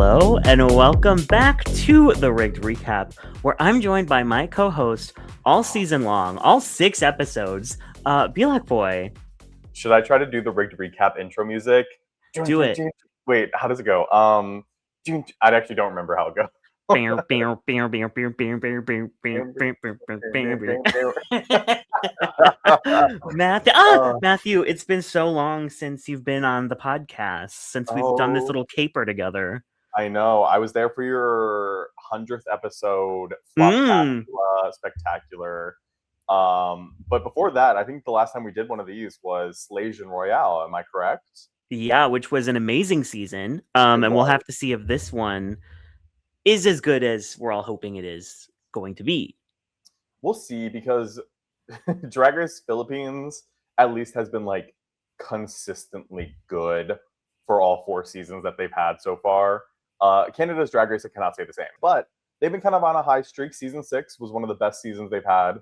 Hello, and welcome back to the Rigged Recap, where I'm joined by my co-host all season long, all 6 episodes, BelakBoy. Should I try to do the Rigged Recap intro music? Do it. Wait, how does it go? I actually don't remember how it goes. Matthew, it's been so long since you've been on the podcast, since we've done this little caper together. I know. I was there for your 100th episode, spectacular. But before that, I think the last time we did one of these was Slasian Royale. Am I correct? Yeah, which was an amazing season. And we'll have to see if this one is as good as we're all hoping it is going to be. We'll see, because Drag Race Philippines at least has been like consistently good for all 4 seasons that they've had so far. Canada's Drag Race, I cannot say the same, but they've been kind of on a high streak. Season 6 was one of the best seasons they've had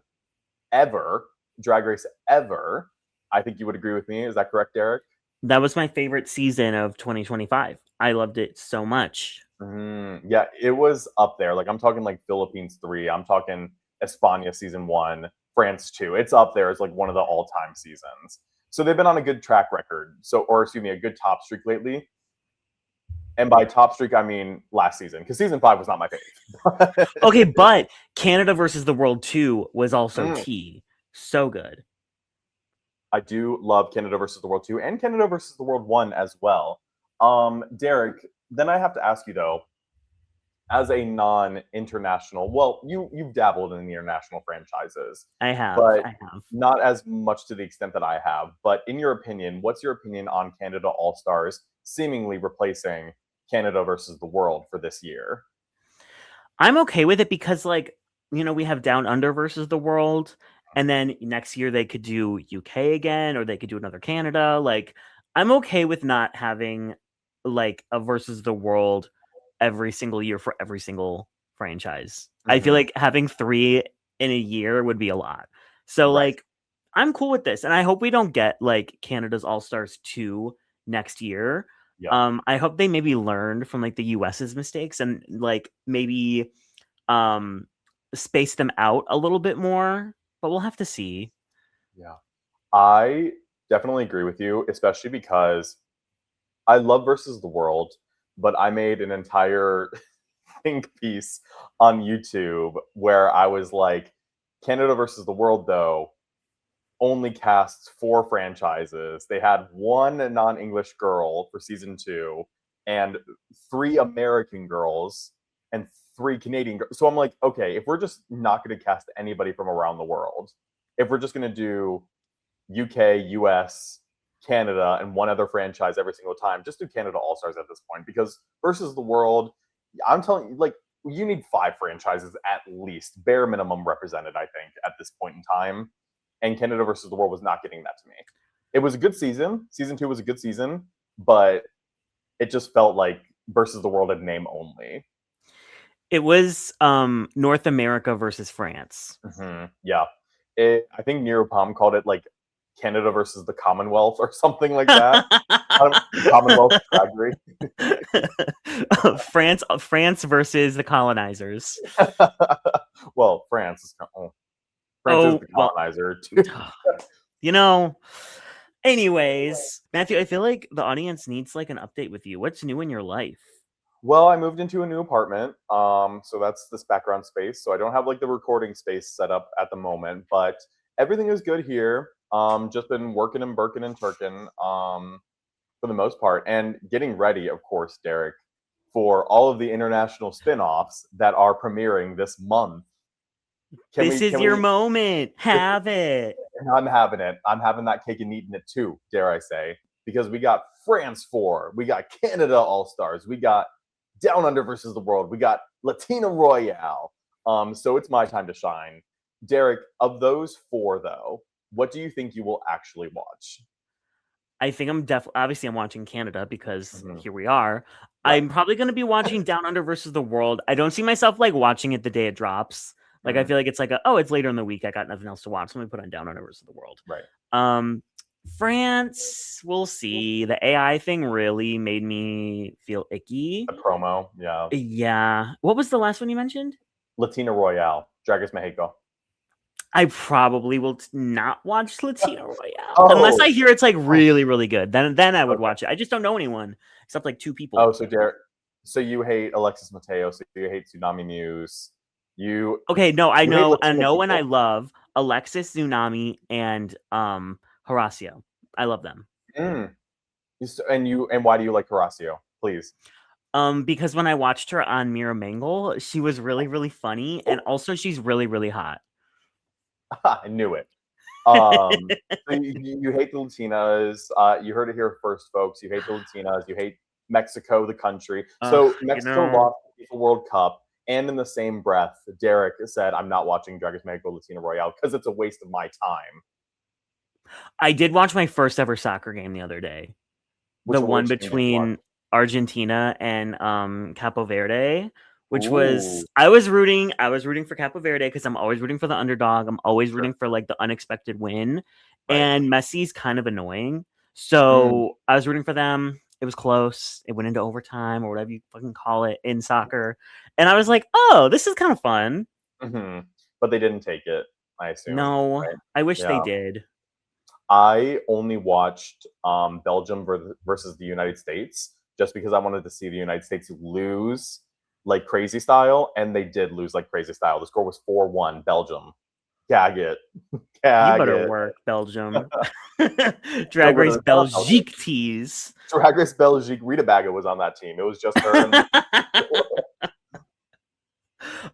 ever. Drag Race ever. I think you would agree with me. Is that correct, Derek? That was my favorite season of 2025. I loved it so much. Yeah, it was up there. Like, I'm talking like Philippines 3. I'm talking España season 1, France 2. It's up there as like one of the all-time seasons. So they've been on a good track record. A good top streak lately. And by top streak, I mean last season, because season 5 was not my favorite. Okay, but Canada versus the World 2 was also tea. So good. I do love Canada versus the World 2 and Canada versus the World 1 as well. Derek, then I have to ask you, though, as a non-international, well, you've dabbled in the international franchises. I have. Not as much to the extent that I have. But in your opinion, what's your opinion on Canada All-Stars seemingly replacing Canada versus the World for this year? I'm okay with it because, like, we have Down Under versus the World, and then next year they could do UK again, or they could do another Canada. Like, I'm okay with not having like a versus the World every single year for every single franchise. I feel like having 3 in a year would be a lot. So like, I'm cool with this, and I hope we don't get like Canada's All-Stars 2 next year. Yeah. I hope they maybe learned from like the US's mistakes and like maybe space them out a little bit more, but we'll have to see. Yeah, I definitely agree with you, especially because I love versus the World, but I made an entire think piece on YouTube where I was like, Canada versus the World, though, only casts 4 franchises. They had 1 non-English girl for season 2 and 3 American girls and 3 Canadian girls. So I'm like, okay, if we're just not going to cast anybody from around the world, if we're just going to do UK, US, Canada, and 1 other franchise every single time, just do Canada All-Stars at this point, because versus the World, I'm telling you, like, you need 5 franchises at least, bare minimum represented, I think, at this point in time. And Canada versus the World was not getting that to me. It was a good season. Season 2 was a good season, but it just felt like versus the World in name only. It was North America versus France. Yeah. I think Nero Palm called it like Canada versus the Commonwealth or something like that. Commonwealth Drag Race. France versus the colonizers. Well, France is the colonizer too. Anyways, Matthew, I feel like the audience needs like an update with you. What's new in your life? Well, I moved into a new apartment, so that's this background space. So I don't have like the recording space set up at the moment, but everything is good here. Just been working and Birkin and Turkin for the most part, and getting ready, of course, Derek, for all of the international spin-offs that are premiering this month. This is your moment. Have it. I'm having it. I'm having that cake and eating it too, dare I say, because we got France 4, we got Canada All-Stars, we got Down Under versus the World, we got Latina Royale. So it's my time to shine. Derek, of those 4, though, what do you think you will actually watch? I think obviously I'm watching Canada because here we are. Right. I'm probably going to be watching Down Under versus the World. I don't see myself like watching it the day it drops. Like, I feel like it's like, it's later in the week. I got nothing else to watch. So let me put on Down Under versus the World. Right. France, we'll see. The AI thing really made me feel icky. The promo, yeah. Yeah. What was the last one you mentioned? Latina Royale, Drag Race Mexico. I probably will not watch Latino Royale unless I Oh, hear it's like oh, really, really good. Then I would okay. watch it. I just don't know anyone except like two Oh, people. so Derek, so you hate Alexis Mateo, so you hate Tsunami Muse. Okay, no, I You hate know, Latino and I people. love Alexis, Tsunami, and Horacio. I love them. Mm. And why do you like Horacio? Please. Because when I watched her on Mira Mangle, she was really, really funny, and also she's really, really hot. I knew it. So you hate the Latinas. You heard it here first, folks. You hate the Latinas. You hate Mexico, the country. Ugh, So Mexico lost the FIFA World Cup, and in the same breath, Derek said, "I'm not watching Drag Race Mexico Latino Royale because it's a waste of my time." I did watch my first ever soccer game the other day. The one Which game did you watch? between Argentina and Capo Verde, which Ooh, was I was rooting for Capo Verde because I'm always rooting for the underdog. I'm always sure, rooting for like the unexpected win. right. And Messi's kind of annoying. Mm, So I was rooting for them. It was close. It went into overtime or whatever you fucking call it in soccer. And I was like, oh, this is kind of fun. hmm But they didn't take it, I assume, No, right? I wish they Yeah. did. I only watched Belgium versus the United States just because I wanted to see the United States lose like crazy style, and they did lose like crazy style. The score was 4-1 Belgium. Gag it. You Gag better it. work, Belgium. No, Drag Race literally, shout out Belgium. Belgique tease. Drag Race Belgique, Rita Baga was on that team. It was just her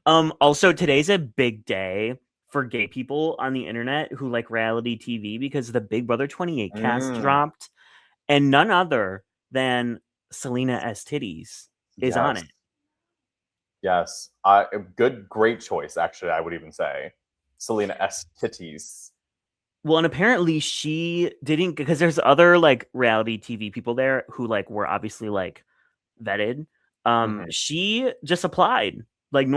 and Also today's a big day for gay people on the internet who like reality TV because the Big Brother 28 cast mm, dropped and none other than Selena S. Titties is on yes. it. Yes. Great choice, actually, I would even say. Selena S. Titties. Well, and apparently she didn't because there's other like reality TV people there who like were obviously like vetted. Mm-hmm. She just applied like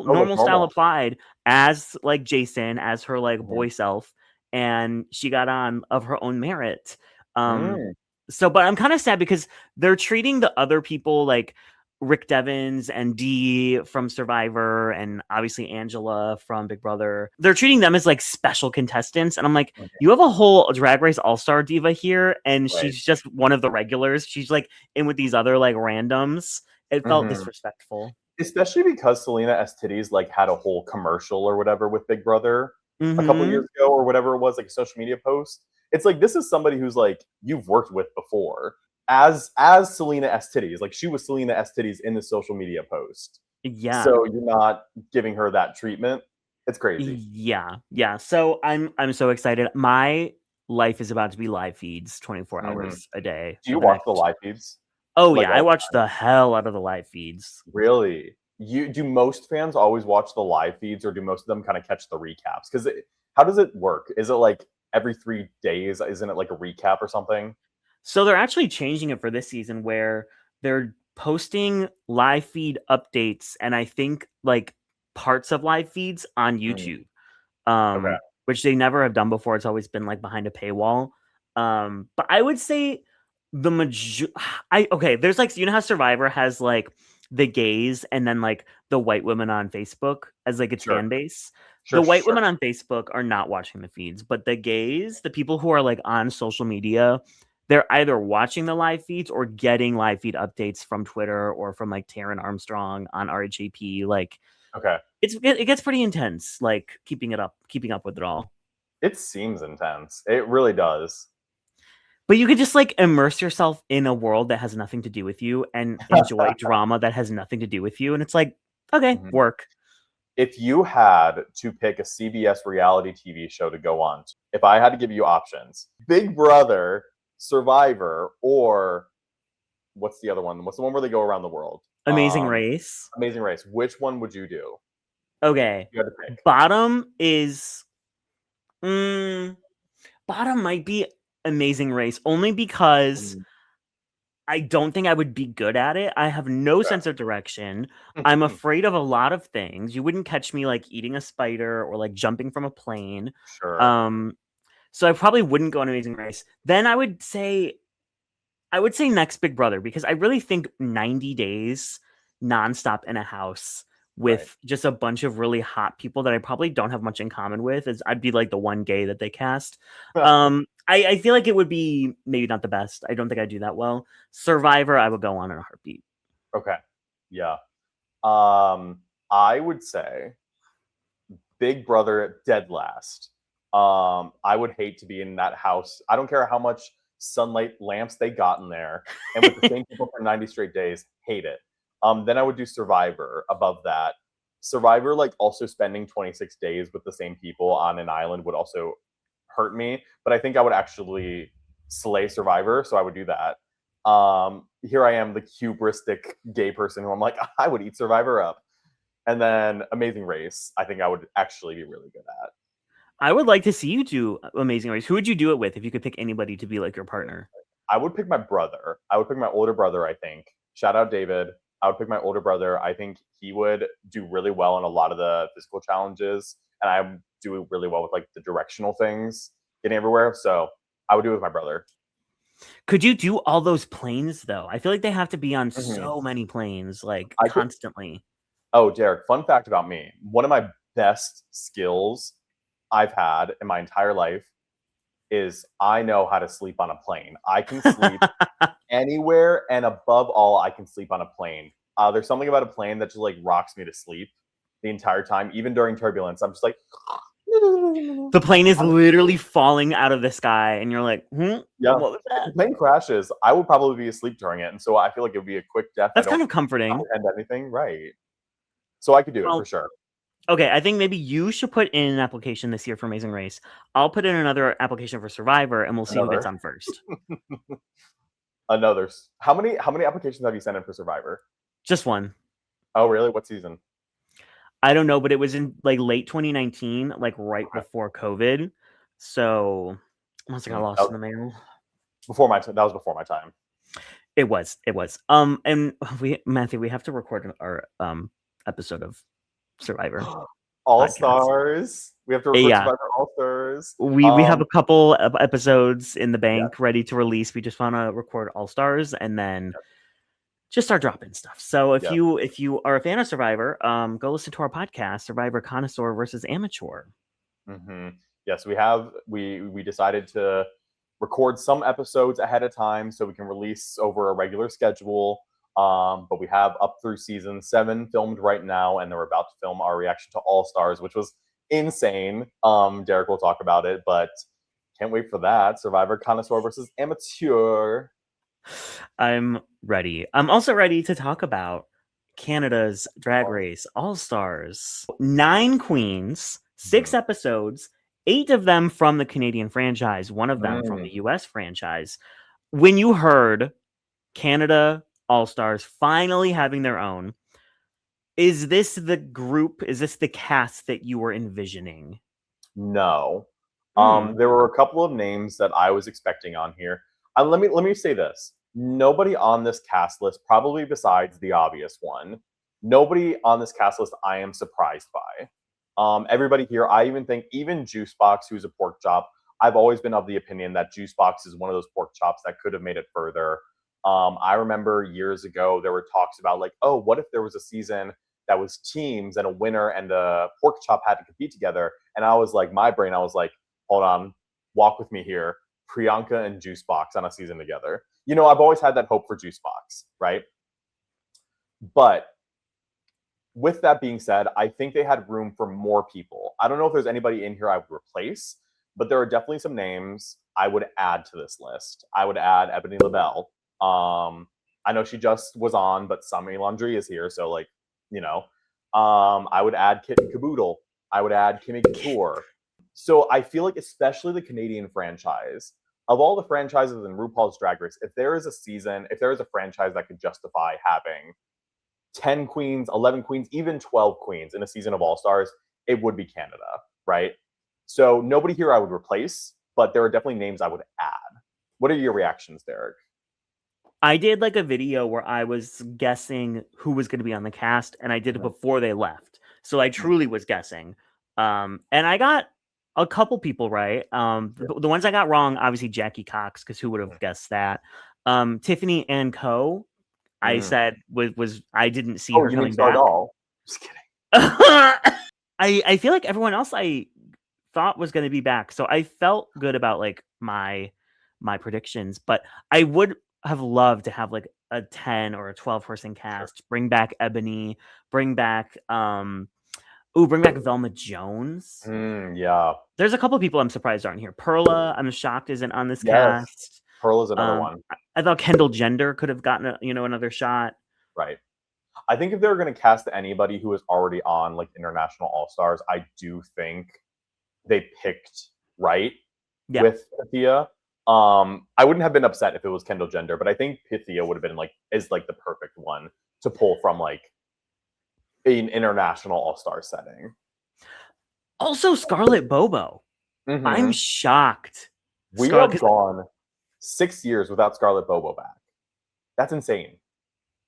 Oh, like normal style normal. applied as like Jason as her like Mm-hmm. boy self, and she got on of her own merit. Um, Mm, so, but I'm kind of sad because they're treating the other people like Rick Devens and Dee from Survivor, and obviously Angela from Big Brother. They're treating them as like special contestants, and I'm like, okay. you have a whole Drag Race All Star diva here, and Right. she's just one of the regulars. She's like in with these other like randoms. It felt Mm-hmm. disrespectful. Especially because Selena S. Titties like had a whole commercial or whatever with Big Brother a couple Mm-hmm. years ago or whatever it was, like a social media post. It's like this is somebody who's like you've worked with before as Selena S. Titties. Like she was Selena S. Titties in the social media post. Yeah. So you're not giving her that treatment. It's crazy. Yeah. Yeah. So I'm so excited. My life is about to be live feeds 24 Mm-hmm. hours a day Do for you the watch the next. live feeds? Oh Like yeah, I all watch the hell out of the live feeds. really? You do most fans always watch the live feeds, or do most of them kind of catch the recaps? Because how does it work? Is it like every 3 days? Isn't it like a recap or something? So they're actually changing it for this season where they're posting live feed updates and I think like parts of live feeds on Mm, YouTube. okay, Which they never have done before. It's always been like behind a paywall. But I would say the major I okay, there's like you know how Survivor has like the gays and then like the white women on Facebook as like its sure, fan base. sure, The white sure. women on Facebook are not watching the feeds, but the gays, the people who are like on social media, they're either watching the live feeds or getting live feed updates from Twitter or from like Taryn Armstrong on RHAP. Like Okay, it gets pretty intense, like keeping up with it all. it seems intense. It really does. But you could just like immerse yourself in a world that has nothing to do with you and enjoy drama that has nothing to do with you. And it's like, okay, Mhm. work. If you had to pick a CBS reality TV show to go on, if I had to give you options, Big Brother, Survivor, or what's the other one? What's the one where they go around the world? Amazing Race. Amazing Race. Which one would you do? Okay. You had to pick. Bottom is mm, bottom might be Amazing Race only because Mm, I don't think I would be good at it. I have no okay. sense of direction. I'm afraid of a lot of things. You wouldn't catch me like eating a spider or like jumping from a plane. Sure. Um So I probably wouldn't go on Amazing Race. Then I would say Next Big Brother, because I really think 90 days nonstop in a house Right. with just a bunch of really hot people that I probably don't have much in common with, is I'd be like the one gay that they cast. I feel like it would be maybe not the best. I don't think I'd do that well. Survivor, I would go on in a heartbeat. Okay. Yeah. I would say Big Brother dead last. I would hate to be in that house. I don't care how much sunlight lamps they got in there, and with the same people for 90 straight days, hate it. Then I would do Survivor above that. Survivor, like also spending 26 days with the same people on an island would also hurt me, but I think I would actually slay Survivor, so I would do that. Here I am, the hubristic gay person who I'm like, I would eat Survivor up. And then Amazing Race, I think I would actually be really good at. I would like to see you do Amazing Race. Who would you do it with if you could pick anybody to be like your partner? I would pick my brother. I would pick my older brother, I think. Shout out David. I would pick my older brother. I think he would do really well in a lot of the physical challenges. And I do really well with like the directional things, getting everywhere. So I would do it with my brother. Could you do all those planes though? I feel like they have to be on so many planes, like I could, constantly. oh, Derek, fun fact about me. One of my best skills I've had in my entire life is I know how to sleep on a plane. I can sleep anywhere, and above all, I can sleep on a plane. There's something about a plane that just like rocks me to sleep the entire time, even during turbulence. I'm just like, The plane is literally falling out of the sky, and you're like, yeah. what was If the that? plane crashes, I would probably be asleep during it, and so I feel like it would be a quick death. That's I kind don't of comforting. comprehend anything, right? So I could do it for sure. Okay, I think maybe you should put in an application this year for Amazing Race. I'll put in another application for Survivor, and we'll see who gets on first. Another. How many applications have you sent in for Survivor? Just one. Oh, really? What season? I don't know, but it was in like late 2019, like right before COVID. So once I got lost in the mail. Before my that was before my time. It was. And Matthew, we have to record our episode of Survivor. All Stars. We have to record Survivor All Stars. We have a couple of episodes in the bank ready to release. We just want to record All Stars and then just start dropping stuff. So if you are a fan of Survivor, go listen to our podcast, Survivor Connoisseur versus Amateur. Yes, we decided to record some episodes ahead of time so we can release over a regular schedule. But we have up through season 7 filmed right now, and we're about to film our reaction to All Stars, which was insane. Derek will talk about it, but can't wait for that. Survivor Connoisseur versus Amateur. I'm ready. I'm also ready to talk about Canada's Drag Race All Stars. 9 queens, 6 episodes, 8 of them from the Canadian franchise, 1 of them from the US franchise. When you heard Canada All Stars finally having their own, is this the group? Is this the cast that you were envisioning? No. There were a couple of names that I was expecting on here. Let me say this. Nobody on this cast list, probably besides the obvious one, nobody on this cast list I am surprised by. Everybody here, I even think, even Juicebox, who's a pork chop, I've always been of the opinion that Juicebox is one of those pork chops that could have made it further. I remember years ago, there were talks about like, oh, what if there was a season that was teams and a winner and a pork chop had to compete together? And I was like, my brain, I was like, hold on, walk with me here. Priyanka and Juicebox on a season together. You know, I've always had that hope for Juicebox, right? But with that being said, I think they had room for more people. I don't know if there's anybody in here I would replace, but there are definitely some names I would add to this list. I would add Ebony LaBelle. I know she just was on, but Sami Landry is here, so like, you know. I would add Kitten Caboodle. I would add Kimmy Couture. So I feel like, especially the Canadian franchise, of all the franchises in RuPaul's Drag Race, if there is a season, if there is a franchise that could justify having 10 queens, 11 queens, even 12 queens in a season of All Stars, it would be Canada, right? So nobody here I would replace, but there are definitely names I would add. What are your reactions, Derek? I did like a video where I was guessing who was going to be on the cast, and I did it before they left. So I truly was guessing. And I got a couple people right. The ones I got wrong, obviously Jackie Cox, because who would have guessed that? Tiffany and Co. I Mm. said was I didn't see Oh, her you mean coming back. Stardall? Just kidding. I feel like everyone else I thought was going to be back, so I felt good about like my predictions. But I would have loved to have like a 10 or a 12 person Sure. cast. Bring back Ebony. Bring back bring back Velma Jones. Yeah. There's a couple people I'm surprised aren't here. Perla, I'm shocked isn't on this Yes. cast. Pearl is another one. I thought Kendall Gender could have gotten another shot. Right. I think if they were going to cast anybody who was already on like International All Stars, I do think they picked right Yeah. with Pythia. I wouldn't have been upset if it was Kendall Gender, but I think Pythia would have been like the perfect one to pull from like an international All Star setting. Also, Scarlett Bobo. I'm shocked. We have gone 6 years without Scarlett Bobo back. That's insane.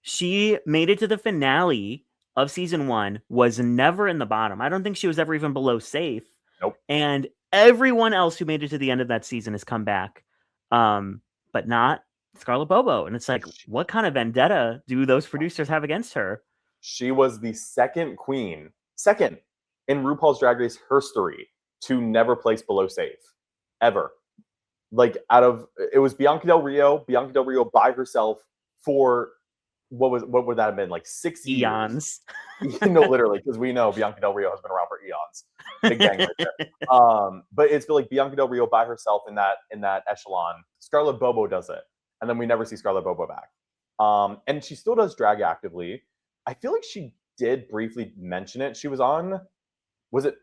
She made it to the finale of season 1, was never in the bottom. I don't think she was ever even below safe. Nope. And everyone else who made it to the end of that season has come back, but not Scarlett Bobo. And it's like, what kind of vendetta do those producers have against her? She was the second in RuPaul's Drag Race history to never place below safe, ever. Like it was Bianca Del Rio by herself for what would that have been, like 6 Eons. years? Literally, because we know Bianca Del Rio has been around for eons. Big bang right there. But it's like Bianca Del Rio by herself in that echelon. Scarlett Bobo does it, and then we never see Scarlett Bobo back. And she still does drag actively. I feel like she did briefly mention it. She was on, was it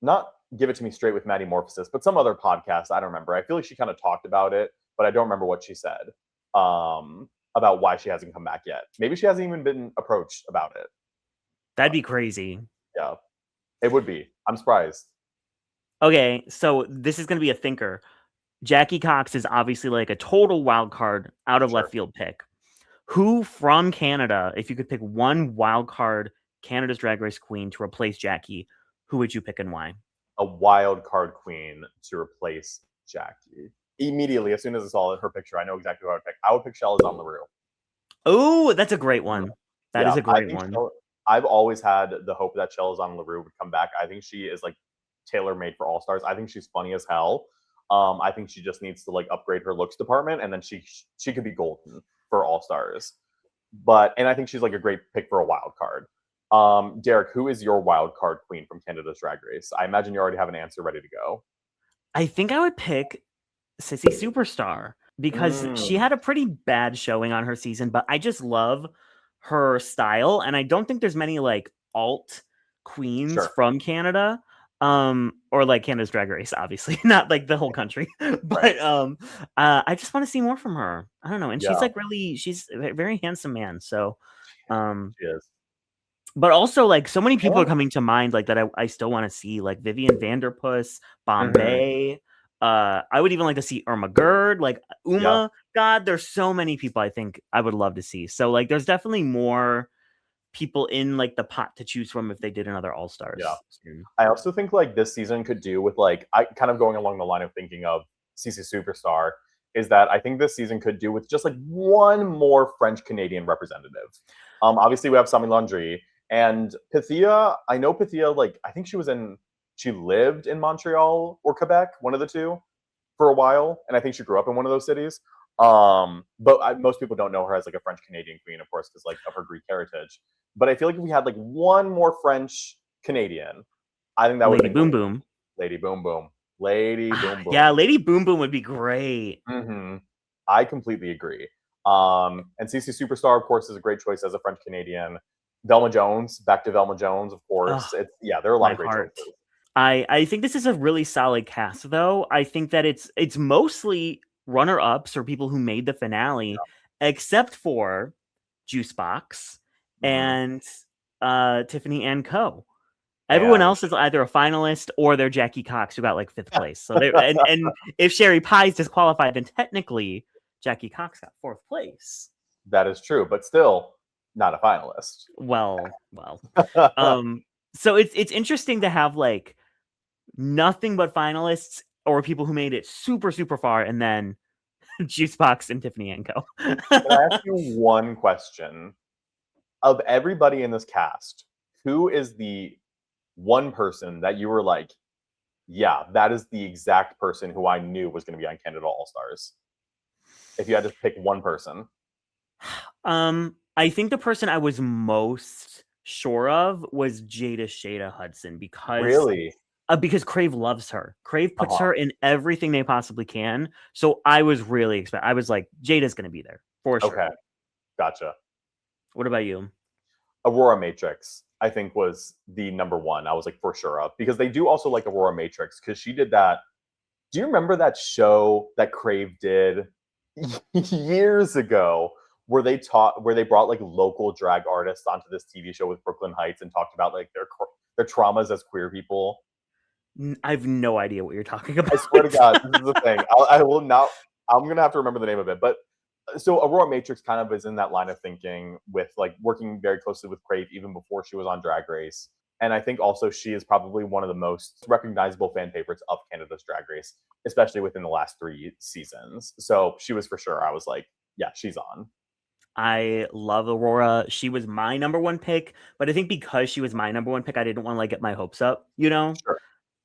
not Give It To Me Straight with Maddie Morphosis, but some other podcast, I don't remember. I feel like she kind of talked about it, but I don't remember what she said about why she hasn't come back yet. Maybe she hasn't even been approached about it. That'd be crazy. Yeah, it would be. I'm surprised. Okay, so this is going to be a thinker. Jackie Cox is obviously like a total wild card, out of left field pick. Who from Canada, if you could pick one wild card Canada's Drag Race queen to replace Jackie, who would you pick and why? A wild card queen to replace Jackie. Immediately, as soon as I saw her picture, I know exactly who I would pick. I would pick Shelizane LaRue. Oh, that's a great one. That is a great one. I've always had the hope that Shelizane LaRue would come back. I think she is like tailor-made for All Stars. I think she's funny as hell. I think she just needs to like upgrade her looks department, and then she could be golden for All Stars. And I think she's like a great pick for a wild card. Derek, who is your wild card queen from Canada's Drag Race? I imagine you already have an answer ready to go. I think I would pick Sissy Superstar because she had a pretty bad showing on her season, but I just love her style, and I don't think there's many like alt queens from Canada. Or like Canada's Drag Race, obviously, not like the whole country, but I just want to see more from her. I don't know, and she's a very handsome man, so she is. But also, like, so many people are coming to mind, like, that I still want to see, like, Vivian Vanderpuss, Bombay. I would even like to see Irma Gerd, like, Uma. God, there's so many people I think I would love to see. So, like, there's definitely more people in, like, the pot to choose from if they did another All-Stars. Yeah. I also think, like, this season could do with, like, I kind of going along the line of thinking of CC Superstar, is that I think this season could do with just, like, one more French-Canadian representative. Obviously, we have Sami Landry. And Pythia, I know Pythia, like, I think she lived in Montreal or Quebec, one of the two, for a while. And I think she grew up in one of those cities. But most people don't know her as, like, a French-Canadian queen, of course, because, like, of her Greek heritage. But I feel like if we had, like, one more French-Canadian, I think that would be Lady Boom Boom. Lady Boom Boom. Lady Boom Boom. Yeah, Lady Boom Boom would be great. I completely agree. And CC Superstar, of course, is a great choice as a French-Canadian. Velma Jones, back to Velma Jones, of course. There are a lot of great choices. I think this is a really solid cast, though. I think that it's mostly runner-ups or people who made the finale, except for Juicebox and Tiffany and Co. Everyone else is either a finalist or they're Jackie Cox, who got like 5th place. So and if Sherry Pie's disqualified, then technically Jackie Cox got 4th place. That is true, but still not a finalist. Well. So it's interesting to have like nothing but finalists or people who made it super, super far, and then Juicebox and Tiffany Anko. Can I ask you one question? Of everybody in this cast, who is the one person that you were like, yeah, that is the exact person who I knew was going to be on Canada All Stars? If you had to pick one person. I think the person I was most sure of was Jada Shada Hudson Really? because Crave loves her. Crave puts Uh-huh. her in everything they possibly can. So I was really expect. I was like, Jada's going to be there for sure. Okay, gotcha. What about you? Aurora Matrix, I think, was the number one. I was like for sure of because they do also like Aurora Matrix because she did that. Do you remember that show that Crave did years ago where they brought like local drag artists onto this TV show with Brooklyn Heights and talked about like their traumas as queer people? I have no idea what you're talking I about. swear to God, this is the thing. I will not. I'm gonna have to remember the name of it, but so Aurora Matrix kind of is in that line of thinking with like working very closely with Crave even before she was on Drag Race. And I think also she is probably one of the most recognizable fan favorites of Canada's Drag Race, especially within the last 3 seasons. So she was for sure. I was like, yeah, she's on. I love Aurora. She was my number one pick, but I think because she was my number one pick, I didn't want to like get my hopes up, you know? Sure.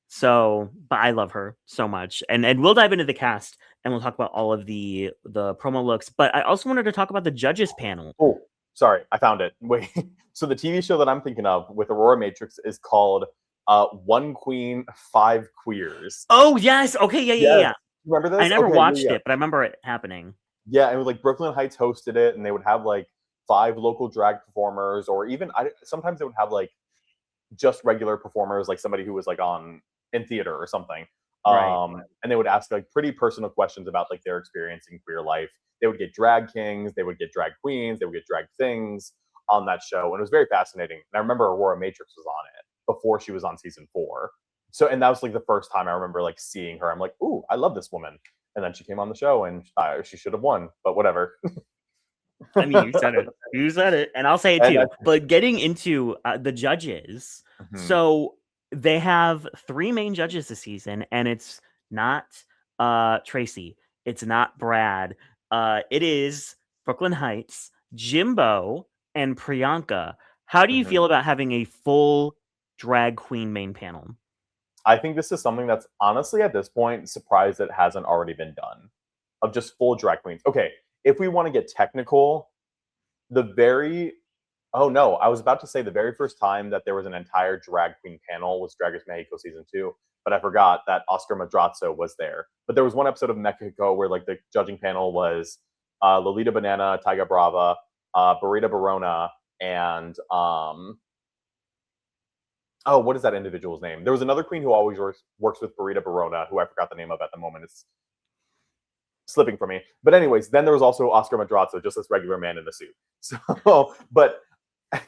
So, but I love her so much. And we'll dive into the cast and we'll talk about all of the promo looks, but I also wanted to talk about the judges panel. Oh, sorry, I found it. Wait. So the TV show that I'm thinking of with Aurora Matrix is called One Queen, Five Queers. Oh, yes. Okay, yeah, yeah, Yes. yeah. Remember this? I never Okay, watched yeah. it, but I remember it happening. Yeah, and like Brooklyn Heights hosted it, and they would have like 5 local drag performers, or even sometimes they would have like just regular performers, like somebody who was like on in theater or something. Right. And they would ask like pretty personal questions about like their experience in queer life. They would get drag kings, they would get drag queens, they would get drag things on that show, and it was very fascinating. And I remember Aurora Matrix was on it before she was on season 4. So, and that was like the first time I remember like seeing her. I'm like, ooh, I love this woman. And then she came on the show, and she should have won, but whatever. I mean, you said it. You said it, and I'll say it too. But getting into the judges, so they have 3 main judges this season, and it's not Tracy, it's not Brad, it is Brooklyn Heights, Jimbo, and Priyanka. How do you feel about having a full drag queen main panel? I think this is something that's honestly at this point surprised that it hasn't already been done of just full drag queens. Okay, if we want to get technical, the very oh no, I was about to say the very first time that there was an entire drag queen panel was Drag Race Mexico season 2, but I forgot that Oscar Madrazo was there. But there was one episode of Mexico where like the judging panel was Lolita Banana, Tyga Brava, Burrita Barona, and oh, what is that individual's name? There was another queen who always works with Burrita Barona, who I forgot the name of at the moment. It's slipping from me. But anyways, then there was also Oscar Madrazo, just this regular man in a suit. So, but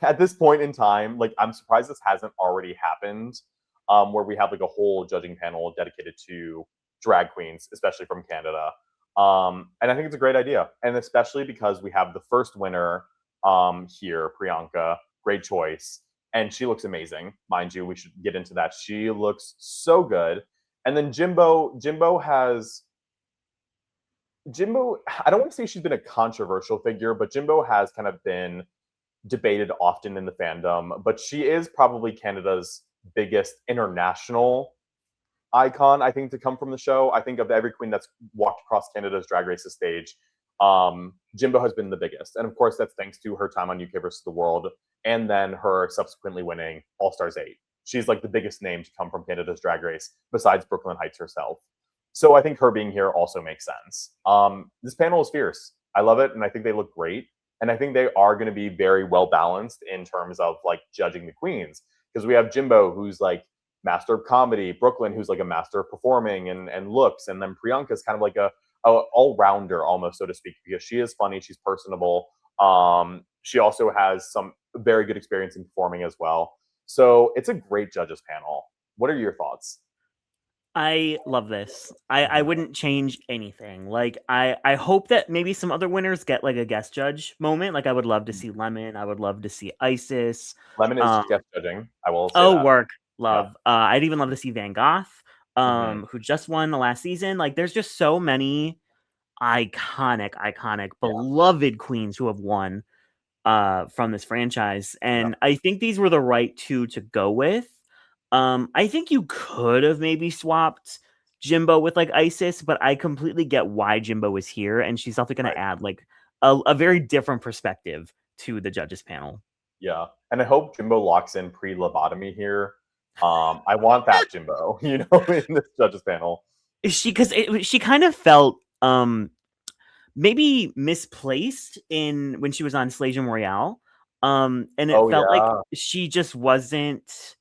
at this point in time, like I'm surprised this hasn't already happened, where we have like a whole judging panel dedicated to drag queens, especially from Canada. And I think it's a great idea, and especially because we have the first winner here, Priyanka, great choice, and she looks amazing, mind you. We should get into that. She looks so good, and then Jimbo, I don't want to say she's been a controversial figure, but Jimbo has kind of been debated often in the fandom, but she is probably Canada's biggest international icon, I think, to come from the show. I think of every queen that's walked across Canada's Drag Races stage, Jimbo has been the biggest. And of course, that's thanks to her time on UK versus the World and then her subsequently winning All Stars 8. She's like the biggest name to come from Canada's Drag Race besides Brooklyn Heights herself. So I think her being here also makes sense. This panel is fierce. I love it, and I think they look great. And I think they are going to be very well balanced in terms of like judging the queens, because we have Jimbo, who's like master of comedy, Brooklyn, who's like a master of performing and looks, and then Priyanka's kind of like a all rounder almost, so to speak, because she is funny, she's personable. She also has some very good experience in performing as well. So it's a great judges panel. What are your thoughts? I love this. I wouldn't change anything. Like I hope that maybe some other winners get like a guest judge moment. Like I would love to see Lemon. I would love to see Isis. Lemon is guest judging. I will say Oh, that. work. love. Yeah. I'd even love to see Van Gogh, Hmm. who just won the last season. Like, there's just so many iconic, Yeah. beloved queens who have won from this franchise, Yeah. and I think these were the right two to go with. I think you could have maybe swapped Jimbo with like Isis, but I completely get why Jimbo is here, and she's also going to Right. add like a very different perspective to the judges panel. Yeah. And I hope Jimbo locks in pre-lobotomy here. I want that Jimbo, in this judges panel. She because she kind of felt maybe misplaced in when she was on Slation Royale. And it Oh felt like yeah. she just wasn't,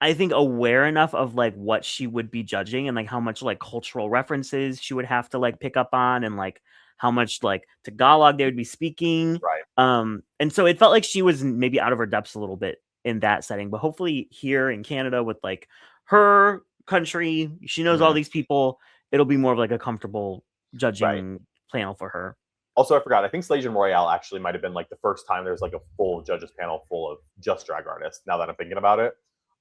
I think, aware enough of like what she would be judging and like how much like cultural references she would have to like pick up on and like how much like Tagalog they would be speaking. Right. And so it felt like she was maybe out of her depths a little bit in that setting. But hopefully here in Canada with like her country, she knows all Hmm. these people, it'll be more of like a comfortable Right. judging panel for her. Also, I forgot. I think Slation Royale actually might have been like the first time there's like a full judges panel full of just drag artists. Now that I'm thinking about it,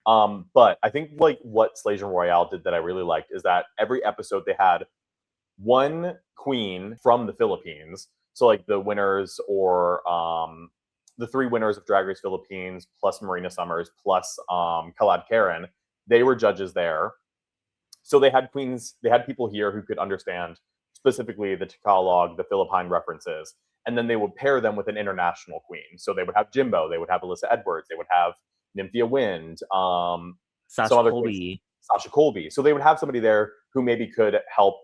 but I think like what Slation Royale did that I really liked is that every episode they had one queen from the Philippines. So like the winners or the three winners of Drag Race Philippines plus Marina Summers plus Kalad Karen, they were judges there. So they had queens, they had people here who could understand specifically the Tagalog, the Philippine references, and then they would pair them with an international queen. So they would have Jimbo, they would have Alyssa Edwards, they would have Nymphia Wind, some Sasha other queens, Colby. Sasha Colby. So they would have somebody there who maybe could help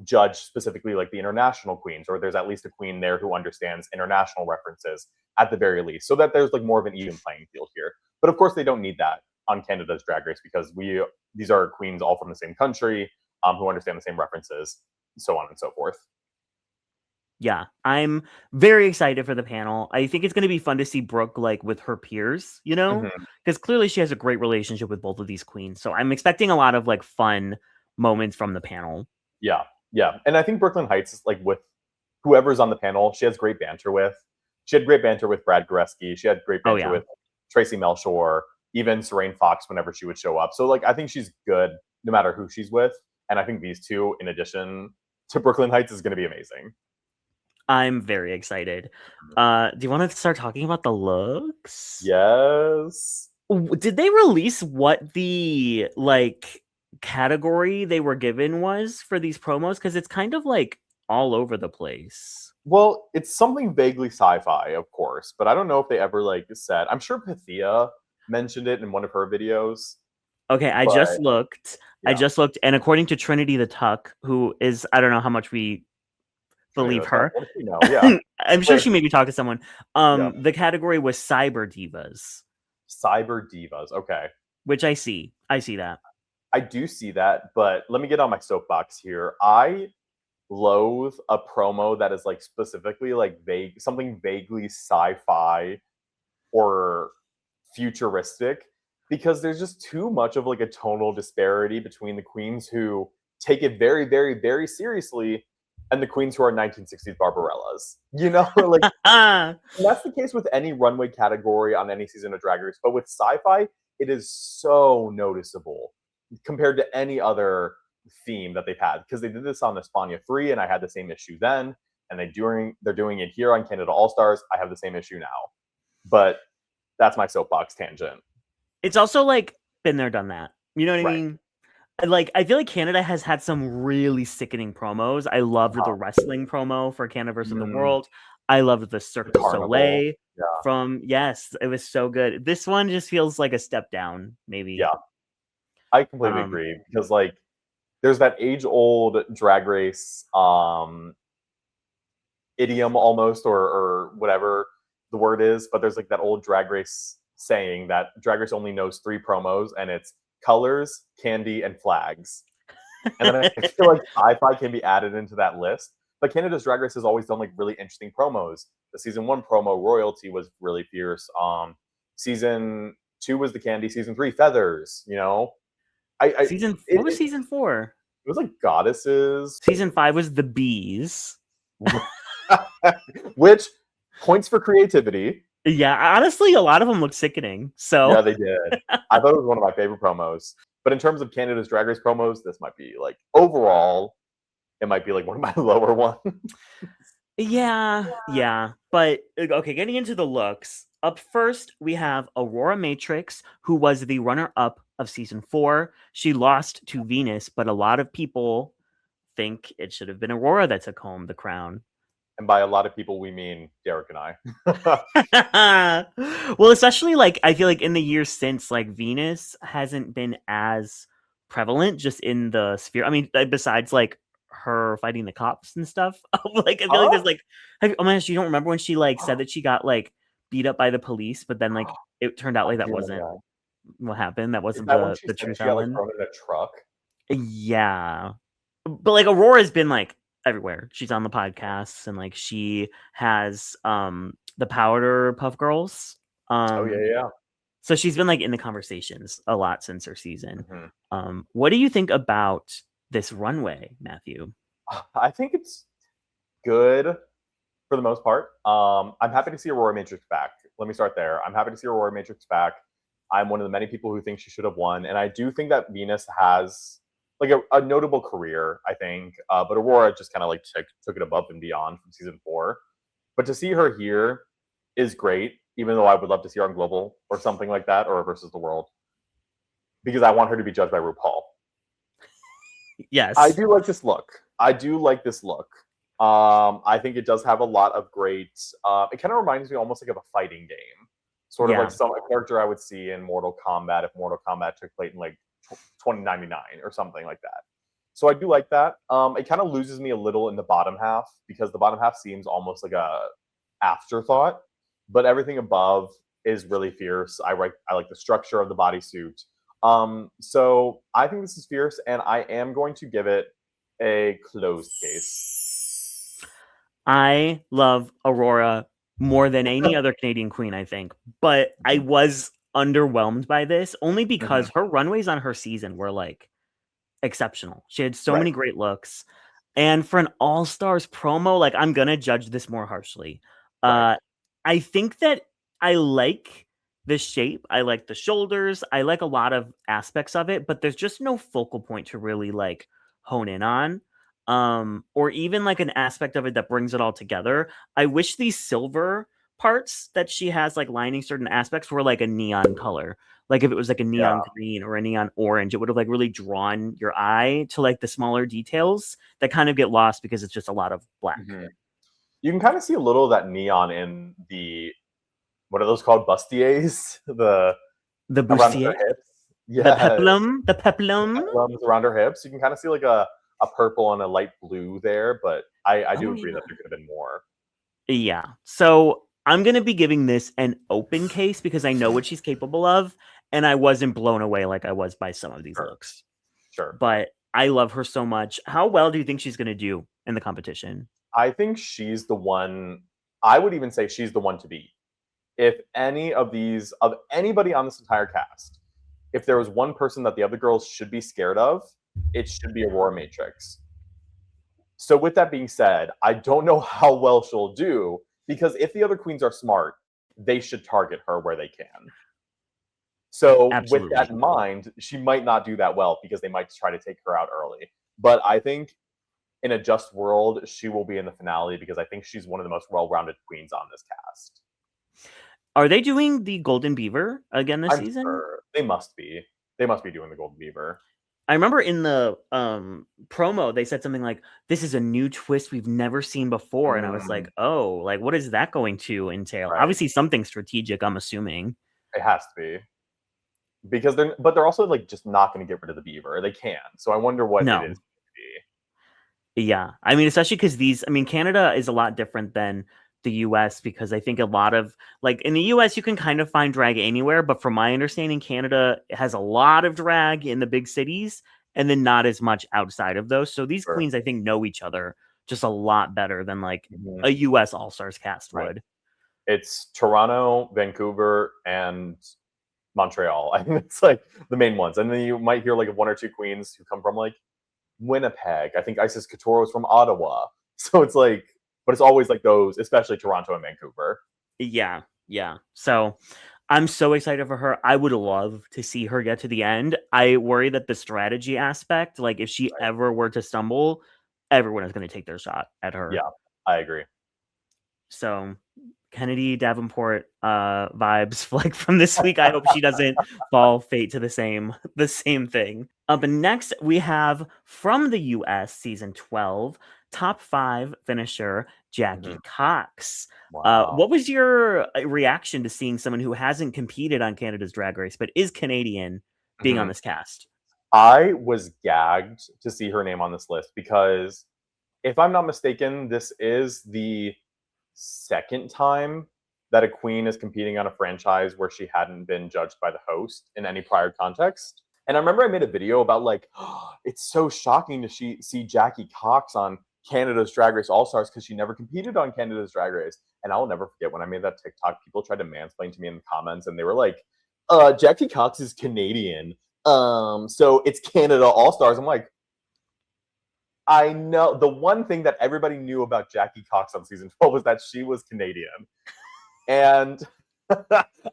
judge specifically like the international queens, or there's at least a queen there who understands international references at the very least, so that there's like more of an even playing field here. But of course, they don't need that on Canada's Drag Race because these are queens all from the same country, who understand the same references, so on and so forth. Yeah, I'm very excited for the panel. I think it's going to be fun to see Brooke like with her peers, Mm-hmm. because clearly she has a great relationship with both of these queens. So I'm expecting a lot of like fun moments from the panel. Yeah, yeah, and I think Brooklyn Heights is like with whoever's on the panel, she has great banter with. She had great banter with Brad Goreski. She had great Oh banter yeah, with Tracy Melchor, even Serene Fox whenever she would show up. So like I think she's good no matter who she's with. And I think these two, in addition to Brooklyn Heights, is going to be amazing. I'm very excited. Do you want to start talking about the looks? Yes. Did they release what the like category they were given was for these promos? Because it's kind of like all over the place. Well, it's something vaguely sci-fi, of course, but I don't know if they ever like said. I'm sure Pythia mentioned it in one of her videos, Okay, I but just looked. yeah. And according to Trinity the Tuck, who is, I don't know how much we Trinity, believe that's tough. her. What does she know? Yeah. I'm sure Wait, she maybe talked to someone. yeah. The category was cyber divas, Cyber divas. Okay. which I see. I see that. I do see that, but let me get on my soapbox here. I loathe a promo that is like specifically like vague, something vaguely sci-fi or futuristic, because there's just too much of like a tonal disparity between the queens who take it very, very, very seriously and the queens who are 1960s Barbarellas. Like Ah, that's the case with any runway category on any season of Drag Race, but with sci-fi, it is so noticeable compared to any other theme that they've had, because they did this on Espana 3 and I had the same issue then, and they're doing it here on Canada All Stars. I have the same issue now. But that's my soapbox tangent. it's also like been there, done that. You know what I Right. mean? Like, I feel like Canada has had some really sickening promos. I loved the wrestling promo for Canada versus the Mm, World. I loved the the Cirque du carnival. Soleil Yeah. from, yes, it was so good. This one just feels like a step down, maybe. Yeah. I completely Um, agree, because like there's that age old Drag Race idiom almost, or whatever the word is, but there's like that old Drag Race saying that Drag Race only knows three promos, and it's colors, candy, and flags. And then I feel like sci-fi can be added into that list. But Canada's Drag Race has always done like really interesting promos. The season 1 promo, Royalty, was really fierce. Season 2 was the candy. Season 3, Feathers. What was season 4? It was like Goddesses. Season 5 was the bees. Which points for creativity. Yeah, honestly, a lot of them look sickening. Yeah, So they did. I thought it was one of my favorite promos. But in terms of Canada's Drag Race promos, this might be like overall, it might be like one of my lower ones. yeah. But okay, getting into the looks. Up first, we have Aurora Matrix, who was the runner-up of season 4. She lost to Venus, but a lot of people think it should have been Aurora that took home the crown. And by a lot of people, we mean Derek and I. Well, especially like I feel like in the years since, like Venus hasn't been as prevalent just in the sphere. I mean, besides like her fighting the cops and stuff. Like I feel like Huh? there's like, oh my gosh, you don't remember when she like said that she got like beat up by the police, but then like it turned out I like that do remember wasn't that. what happened. That Is wasn't that when the she the said truth, she got like Ellen. thrown in a truck? Yeah, but like Aurora's been like everywhere. She's on the podcasts and like she has the Powder Puff Girls. Oh yeah, Um yeah. so she's been like in the conversations a lot since her season. Mhm. What do you think about this runway, Matthew? I think it's good for the most part. I'm happy to see Aurora Matrix back. Let me start there. I'm happy to see Aurora Matrix back. I'm one of the many people who think she should have won, and I do think that Venus has like a notable career. I think, but Aurora just kind of like took it above and beyond from season 4. But to see her here is great, even though I would love to see her on Global or something like that, or versus the world, because I want her to be judged by RuPaul. I Yes. do like this look. I do like this look. I think it does have a lot of great. It kind of reminds me almost like of a fighting game, sort of like Yeah. some a character I would see in Mortal Kombat if Mortal Kombat took place in like 2099 or something like that. So I do like that. It kind of loses me a little in the bottom half because the bottom half seems almost like a afterthought, but everything above is really fierce. I like the structure of the bodysuit. So I think this is fierce, and I am going to give it a closed case. I love Aurora more than any other Canadian queen, I think. But I was underwhelmed by this only Mhm. because her runways on her season were like exceptional. She had so Right. many great looks. And for an All Stars promo, like I'm gonna judge this more harshly. Right. Uh I think that I like the shape, I like the shoulders, I like a lot of aspects of it, but there's just no focal point to really like hone in on. Or even like an aspect of it that brings it all together. I wish these silver parts that she has like lining certain aspects were like a neon color. Like if it was like a Yeah. neon green or a neon orange, it would have like really drawn your eye to like the smaller details that kind of get lost because it's just a lot of black. Mhm. You can kind of see a little of that neon in the what are those called? Bustiers? The The around her bustier, hips. Yeah, the peplum. peplums around her hips. You can kind of see like a purple and a light blue there, but I do Oh agree that yeah. there could have been more. Yeah. So I'm gonna be giving this an open case because I know what she's capable of, and I wasn't blown away like I was by some of these Sure. looks. Sure. But I love her so much. How well do you think she's gonna do in the competition? I think she's the one. I would even say she's the one to beat. If any of these, of anybody on this entire cast, if there was one person that the other girls should be scared of, it should be Aurora Matrix. So, with that being said, I don't know how well she'll do because if the other queens are smart, they should target her where they can. So, with that Absolutely. in mind, she might not do that well because they might try to take her out early. But I think in a just world, she will be in the finale because I think she's one of the most well-rounded queens on this cast. Are they doing the Golden Beaver again this I'm season? sure they must be. They must be doing the Golden Beaver. I remember in the promo they said something like, "This is a new twist we've never seen before," and I was Mm, like, "Oh, like what is that going to entail?" right. Obviously, something strategic. I'm assuming. It has to be because they're also like just not going to get rid of the beaver. They can. So I wonder what it No, is going to be. yeah, I mean, especially because I mean, Canada is a lot different than the U.S. because I think a lot of like in the U.S. you can kind of find drag anywhere, but from my understanding, Canada has a lot of drag in the big cities and then not as much outside of those. So these Sure. queens, I think, know each other just a lot better than like Mhm. a U.S. All Stars cast Right. would. It's Toronto, Vancouver, and Montreal. I think it's like the main ones, and then you might hear like one or two queens who come from like Winnipeg. I think Isis Couture was from Ottawa. So it's like, but it's always like those, especially Toronto and Vancouver. Yeah. Yeah. So I'm so excited for her. I would love to see her get to the end. I worry that the strategy aspect, like if she Right. ever were to stumble, everyone is going to take their shot at her. Yeah, I agree. So Kennedy Davenport vibes like from this week. I hope she doesn't fall fate to the same thing. But next we have from the US season 12, top 5 finisher Jackie Mhm. Cox. Wow. What was your reaction to seeing someone who hasn't competed on Canada's Drag Race but is Canadian being on Mhm. this cast? I was gagged to see her name on this list because if I'm not mistaken, this is the second time that a queen is competing on a franchise where she hadn't been judged by the host in any prior context. And I remember I made a video about like, oh, it's so shocking to see Jackie Cox on Canada's Drag Race All Stars because she never competed on Canada's Drag Race. And I'll never forget when I made that TikTok, people tried to mansplain to me in the comments and they were like, Jackie Cox is Canadian. So it's Canada All Stars. I'm like, I know the one thing that everybody knew about Jackie Cox on season 12 was that she was Canadian. And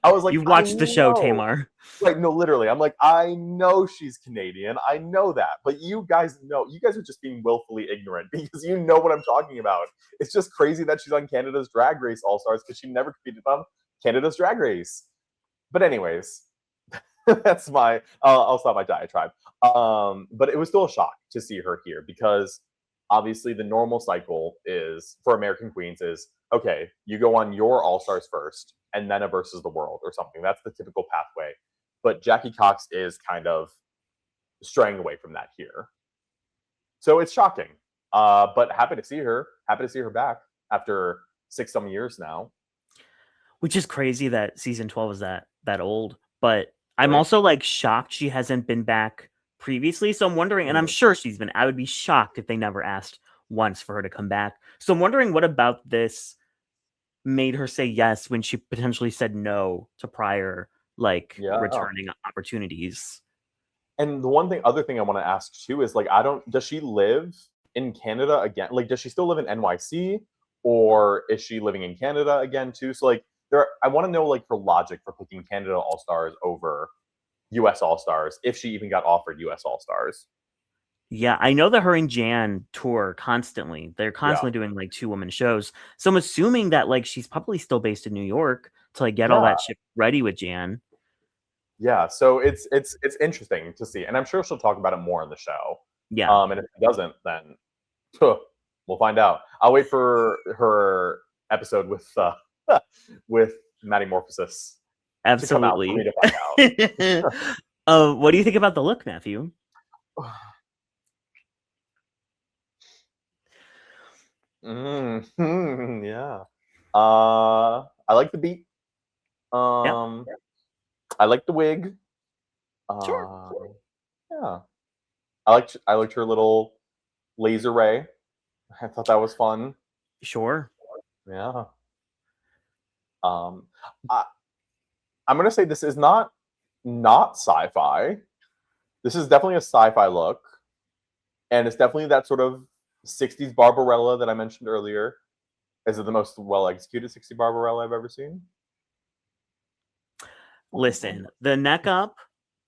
I was like, You've I watched the show, know. Tamar. Like, no, literally. I'm like, I know she's Canadian. I know that. But you guys know, you guys are just being willfully ignorant because you know what I'm talking about. It's just crazy that she's on Canada's Drag Race All Stars because she never competed on Canada's Drag Race. But, anyways, that's my, I'll stop my diatribe. But it was still a shock to see her here because obviously the normal cycle is for American Queens is okay, you go on your All Stars first and then a versus the world or something. That's the typical pathway. But Jackie Cox is kind of straying away from that here. So it's shocking. But happy to see her. Happy to see her back after 6 some years now. Which is crazy that season 12 is that old. But I'm Really? also like shocked she hasn't been back previously. So I'm wondering, and I'm Mhm. sure she's been, I would be shocked if they never asked once for her to come back. So I'm wondering what about this made her say yes when she potentially said no to prior like Yeah. returning opportunities. And the other thing I want to ask too is like, does she live in Canada again? Like, does she still live in NYC or is she living in Canada again too? So like, I want to know like her logic for picking Canada All Stars over US All Stars if she even got offered US All Stars. Yeah, I know that her and Jan tour constantly. They're Yeah. constantly doing like 2 woman shows. So I'm assuming that like she's probably still based in New York to like get all Yeah. that shit ready with Jan. Yeah. So it's interesting to see. And I'm sure she'll talk about it more in the show. Yeah. And if it doesn't, then we'll find out. I'll wait for her episode with with Maddie Morphosis to come out for me Absolutely. to find out. What do you think about the look, Matthew? Yeah. I like the beat. Yeah, I like the wig. sure. Uh, yeah. I liked her little laser ray. I thought that was fun. Sure. Yeah. Um, I, I'm gonna say this is not sci-fi. This is definitely a sci-fi look, and it's definitely that sort of '60s Barbarella that I mentioned earlier. Is it the most well executed '60s Barbarella I've ever seen? Listen, the neck up,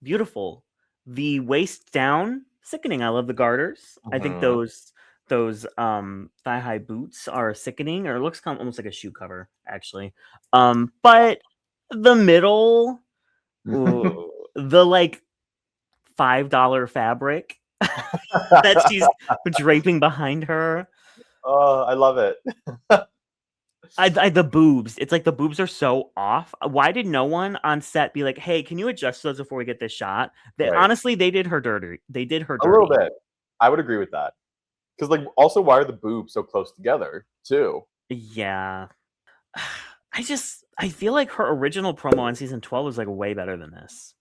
beautiful. The waist down, sickening. I love the garters. I think Mhm. those thigh high boots are sickening, or it looks kind of almost like a shoe cover, actually. But the middle, ooh, the like $5 fabric that she's draping behind her. Oh, I love it. The boobs. It's like the boobs are so off. Why did no one on set be like, "Hey, can you adjust those before we get this shot?" They Right. honestly, they did her dirty. They did her A little dirty. bit. I would agree with that. Because like also why are the boobs so close together too? Yeah. I feel like her original promo on season 12 was like way better than this.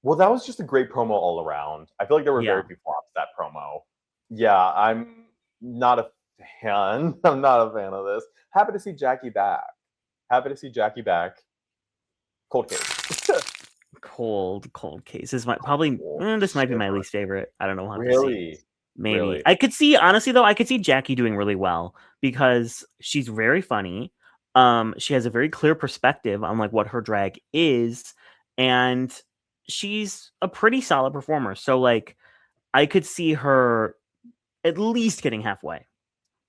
Well, that was just a great promo all around. I feel like there were Yeah. very few flops that promo. Yeah, I'm not a fan. I'm not a fan of this. Happy to see Jackie back. Happy to see Jackie back. Cold case. Cold case. This might probably this might be my Shiver. least favorite. I don't know. We'll have to see. Really? Maybe. Really? I could see honestly though, I could see Jackie doing really well because she's very funny. She has a very clear perspective on like what her drag is, and she's a pretty solid performer. So like I could see her at least getting halfway.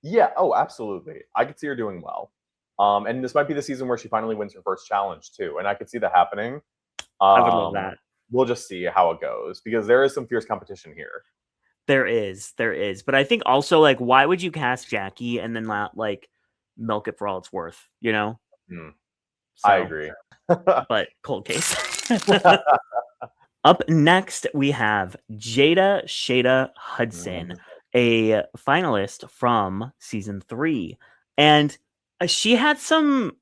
Yeah. Oh, absolutely. I could see her doing well. And this might be the season where she finally wins her first challenge too, and I could see that happening. I would love Um, that. we'll just see how it goes because there is some fierce competition here. There is. But I think also like why would you cast Jackie and then not like milk it for all it's worth, you know? Hmm, I So, agree. but cold case. Up next, we have Jada Shada Hudson, Mm, a finalist from season 3. And she had some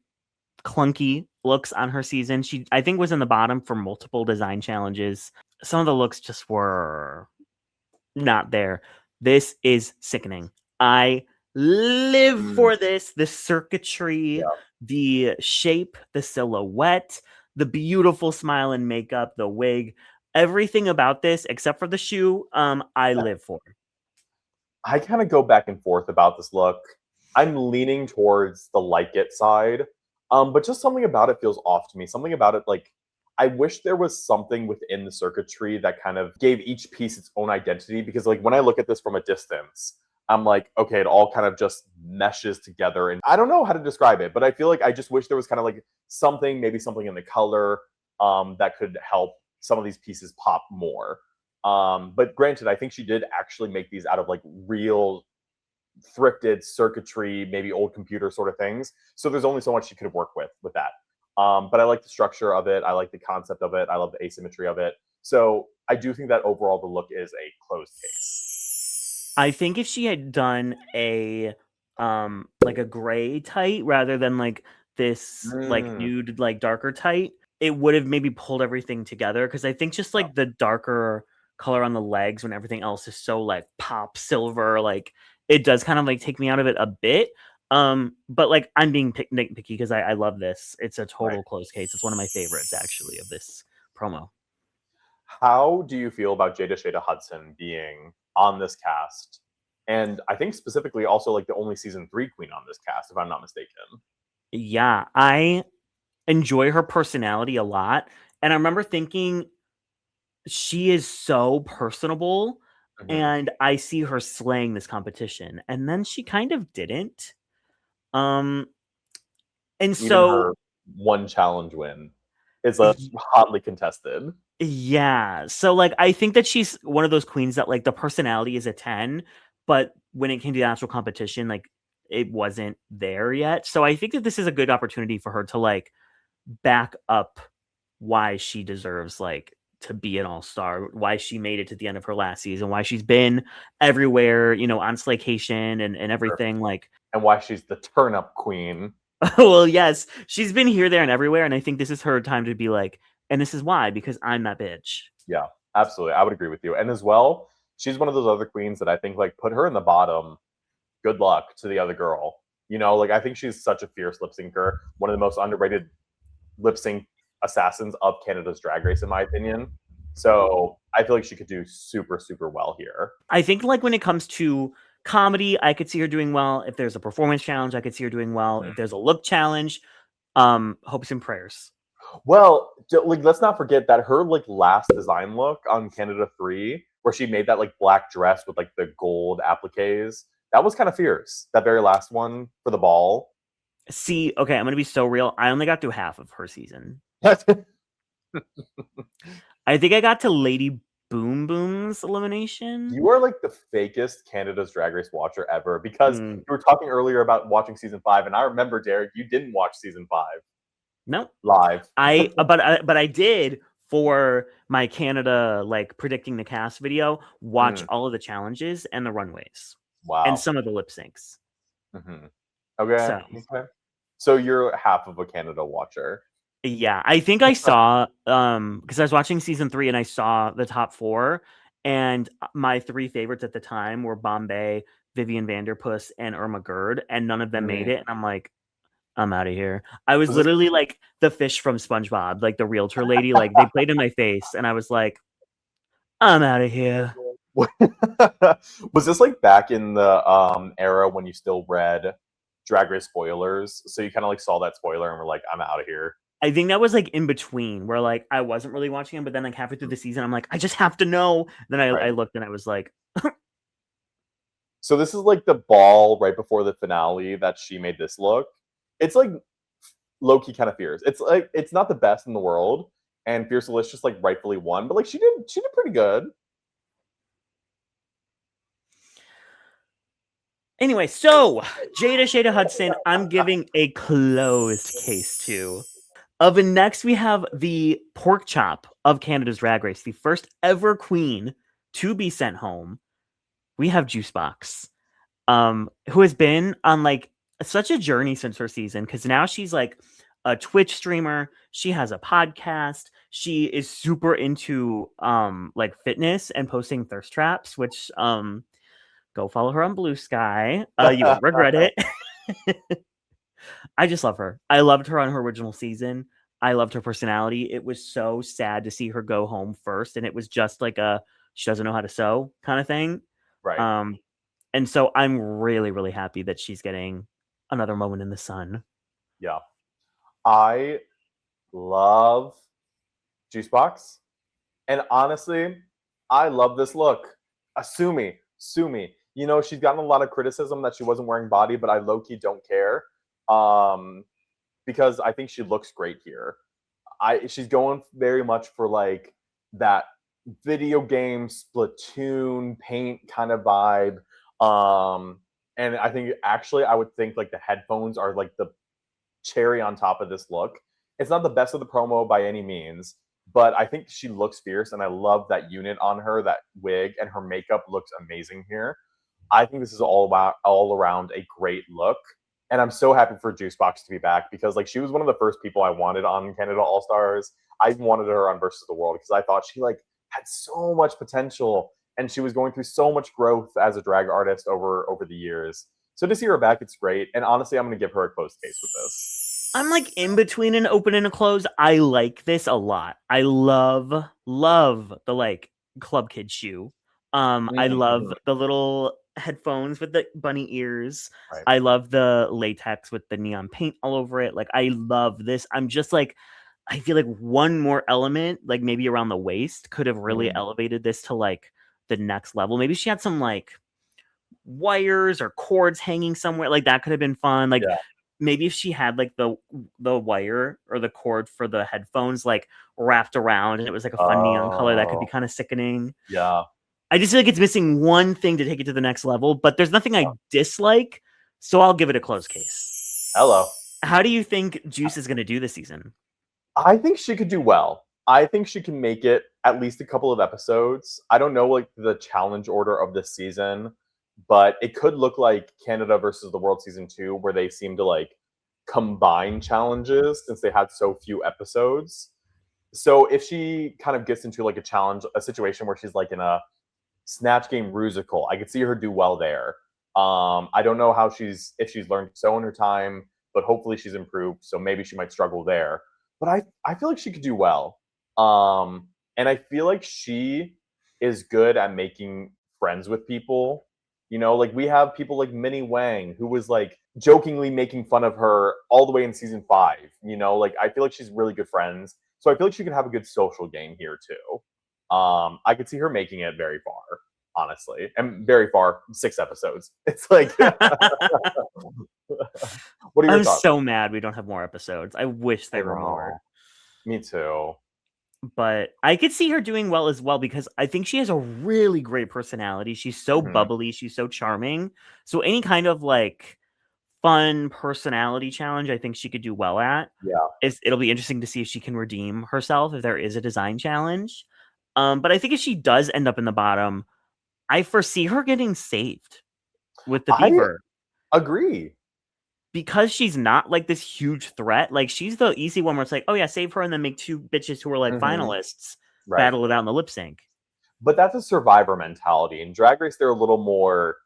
clunky looks on her season. She, I think, was in the bottom for multiple design challenges. Some of the looks just were not there. This is sickening. I live mm, for this. The circuitry, yeah. the shape, the silhouette, the beautiful smile and makeup, the wig, everything about this except for the shoe, I live for. I kind of go back and forth about this look. I'm leaning towards the like it side, but just something about it feels off to me. Something about it, like I wish there was something within the circuitry that kind of gave each piece its own identity. Because like when I look at this from a distance, I'm like, okay, it all kind of just meshes together, and I don't know how to describe it, but I feel like I just wish there was kind of like something, maybe something in the color, that could help some of these pieces pop more. But granted, I think she did actually make these out of like real thrifted circuitry, maybe old computer sort of things. So there's only so much she could have worked with that. But I like the structure of it. I like the concept of it. I love the asymmetry of it. So I do think that overall the look is a closed case. I think if she had done a like a gray tight rather than like this like Mm, nude like darker tight, it would have maybe pulled everything together because I think just like the darker color on the legs when everything else is so like pop silver, like it does kind of like take me out of it a bit. But like I'm being nitpicky because I love this. It's a right. total close case. It's one of my favorites actually of this promo. How do you feel about Jada Shada Hudson being on this cast? And I think specifically also like the only season 3 queen on this cast, if I'm not mistaken. Yeah, I enjoy her personality a lot. And I remember thinking she is so personable Mhm. and I see her slaying this competition. And then she kind of didn't. Um and Even so her one challenge win is a hotly contested. yeah. So like I think that she's one of those queens that like the personality is a 10, but when it came to the actual competition, like it wasn't there yet. So I think that this is a good opportunity for her to like back up why she deserves like to be an all-star, why she made it to the end of her last season, why she's been everywhere, you know, on Slaycation and everything. Like, And why she's the turn up queen. well, yes, she's been here, there, and everywhere. And I think this is her time to be like, and this is why, because I'm that bitch. Yeah, absolutely. I would agree with you. And as well, she's one of those other queens that I think like put her in the bottom. Good luck to the other girl. You know, like I think she's such a fierce lip syncer, one of the most underrated lip sync assassins of Canada's Drag Race, in my opinion. So I feel like she could do super, super well here. I think like when it comes to comedy, I could see her doing well. If there's a performance challenge, I could see her doing well. If there's a look challenge, hopes and prayers. Well, like let's not forget that her like last design look on Canada 3, where she made that like black dress with like the gold appliques, that was kind of fierce. That very last one for the ball. See, okay, I'm gonna be so real. I only got through half of her season. I think I got to Lady Boom Boom's elimination. You are like the fakest Canada's Drag Race watcher ever because Mm, you were talking earlier about watching season 5, and I remember, Derek, you didn't watch season 5 no, live. but I did for my Canada like predicting the cast video. Watch Mm, all of the challenges and the runways and wow. some of the lip syncs. Hmm. Okay. So Okay. So you're half of a Canada watcher. yeah, I think I saw because I was watching season 3 and I saw the top 4 and my 3 favorites at the time were Bombay, Vivian Vanderpuss, and Irma Gerd, and none of them made Mm. it. And I'm like, I'm out of here. I was Was this literally like the fish from SpongeBob, like the realtor lady. Like they played in my face, and I was like, I'm out of here. was this like back in the era when you still read Drag Race spoilers. So you kind of like saw that spoiler and were like, I'm out of here. I think that was like in between where like I wasn't really watching him, but then like halfway through the season, I'm like, I just have to know. Then I Right. looked and I was like, So this is like the ball right before the finale that she made this look. It's like low-key kind of fierce. It's like it's not the best in the world, and Fierce Delicious like rightfully won, but like she did pretty good. anyway, so Jada Shada Hudson, I'm giving a closed case to. Up next, we have the pork chop of Canada's Drag Race, the first ever queen to be sent home. We have Juicebox, who has been on like such a journey since her season, because now she's like a Twitch streamer. She has a podcast. She is super into like fitness and posting thirst traps, which go follow her on Blue Sky. You won't regret it. I just love her. I loved her on her original season. I loved her personality. It was so sad to see her go home first, and it was just like a she doesn't know how to sew kind of thing. Right. And so I'm really, really happy that she's getting another moment in the sun. Yeah. I love Juicebox. And honestly, I love this look. Sue me. You know, she's gotten a lot of criticism that she wasn't wearing body, but I low-key don't care. Because I think she looks great here. She's going very much for like that video game Splatoon paint kind of vibe. And I think actually I would think like the headphones are like the cherry on top of this look. It's not the best of the promo by any means, but I think she looks fierce, and I love that unit on her, that wig, and her makeup looks amazing here. I think this is all around a great look. And I'm so happy for Juicebox to be back, because like she was one of the first people I wanted on Canada All Stars. I wanted her on Versus the World because I thought she like had so much potential, and she was going through so much growth as a drag artist over the years. So to see her back, it's great. And honestly, I'm going to give her a closed case with this. I'm like in between an open and a close. I like this a lot. I love the like club kid shoe. I love the little headphones with the bunny ears. Right. I love the latex with the neon paint all over it. Like I love this. I'm just like I feel like one more element, like maybe around the waist, could have really elevated this to like the next level. Maybe she had some like wires or cords hanging somewhere. Like that could have been fun. Like maybe if she had like the wire or the cord for the headphones like wrapped around and it was like a fun neon color, that could be kind of sickening. Yeah. I just feel like it's missing one thing to take it to the next level, but there's nothing I dislike, so I'll give it a closed case. Hello. How do you think Juice is going to do this season? I think she could do well. I think she can make it at least a couple of episodes. I don't know like the challenge order of this season, but it could look like Canada versus the World Season 2, where they seem to like combine challenges since they had so few episodes. So if she kind of gets into like a situation where she's like in a Snatch Game Rusical, I could see her do well there. I don't know if she's learned to sew in her time, but hopefully she's improved. So maybe she might struggle there. But I feel like she could do well. And I feel like she is good at making friends with people. You know, like we have people like Minnie Wang, who was like jokingly making fun of her all the way in season 5. You know, like I feel like she's really good friends. So I feel like she could have a good social game here too. I could see her making it very far, honestly, and very far. 6 episodes. It's like, what are your I'm thoughts? so mad we don't have more episodes. I wish there were more. Me too. But I could see her doing well as well, because I think she has a really great personality. She's so bubbly. She's so charming. So any kind of like fun personality challenge, I think she could do well at. Yeah. It'll be interesting to see if she can redeem herself if there is a design challenge. But I think if she does end up in the bottom, I foresee her getting saved with the beaver. Agree. Because she's not like this huge threat. Like she's the easy one where it's like, oh yeah, save her and then make 2 bitches who are like finalists battle it out in the lip sync. But that's a survivor mentality. In Drag Race, they're a little more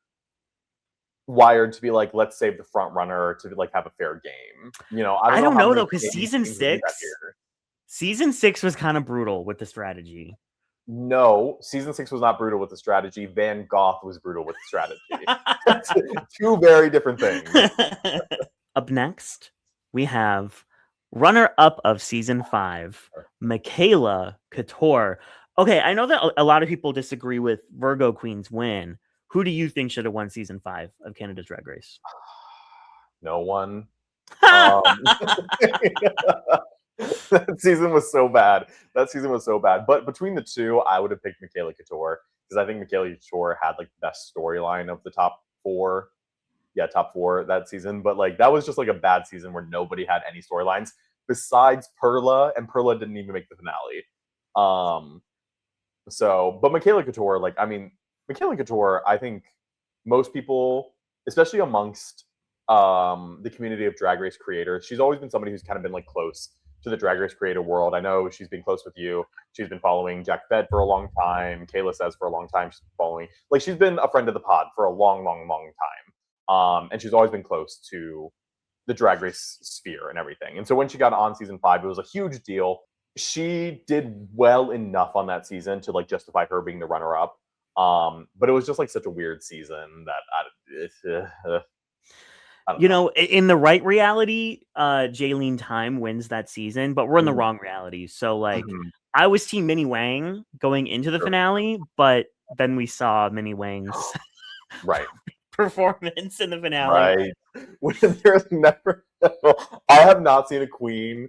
wired to be like, let's save the front runner to like have a fair game. You know, I don't know though, because season 6 was kind of brutal with the strategy. No, season 6 was not brutal with the strategy. Van Gogh was brutal with the strategy. That's two very different things. Up next, we have runner-up of season 5, Michaela Couture. Okay, I know that a lot of people disagree with Virgo Queen's win. Who do you think should have won season 5 of Canada's Drag Race? No one. That season was so bad. But between the two, I would have picked Michaela Couture because I think Michaela Couture had like the best storyline of the top four. Yeah, top four that season. But like that was just like a bad season where nobody had any storylines besides Perla, and Perla didn't even make the finale. But Michaela Couture, like, I mean, Michaela Couture, I think most people, especially amongst the community of Drag Race creators, she's always been somebody who's kind of been like close to the Drag Race creator world. I know she's been close with you. She's been following Jack Fed for a long time. Kayla Says for a long time. She's been following, like, she's been a friend of the pod for a long, long, long time. And she's always been close to the Drag Race sphere and everything. And so when she got on season 5, it was a huge deal. She did well enough on that season to like justify her being the runner-up. But it was just like such a weird season that I don't know. In the right reality, Jaylene Time wins that season, but we're in the wrong reality. So like, I was Team Minnie Wang going into the finale, but then we saw Minnie Wang's right performance in the finale. Right. There's never. I have not seen a queen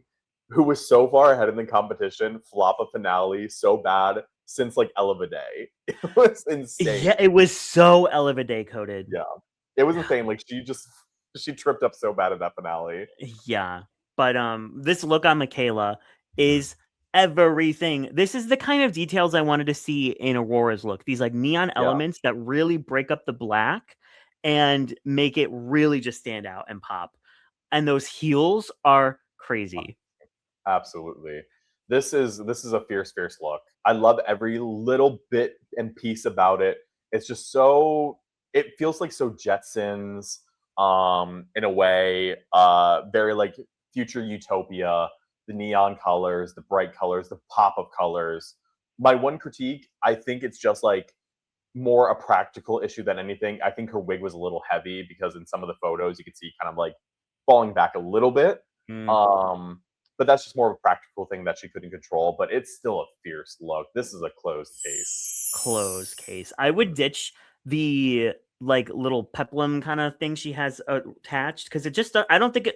who was so far ahead in the competition flop a finale so bad since like Ella Day. It was insane. Yeah, it was so Ella Day coded. Yeah, it was insane. Like she tripped up so bad at that finale. Yeah, but this look on Michaela is everything. This is the kind of details I wanted to see in Aurora's look. These like neon elements that really break up the black and make it really just stand out and pop. And those heels are crazy. Absolutely. This is a fierce look. I love every little bit and piece about it. It's just so, it feels like so Jetsons in a way, very like future utopia, the neon colors, the bright colors, the pop of colors. My one critique, I think it's just like more a practical issue than anything. I think her wig was a little heavy because in some of the photos you could see kind of like falling back a little bit. But that's just more of a practical thing that she couldn't control. But it's still a fierce look. This is a closed case. Closed case. I would ditch the like little peplum kind of thing she has attached because it just, I don't think it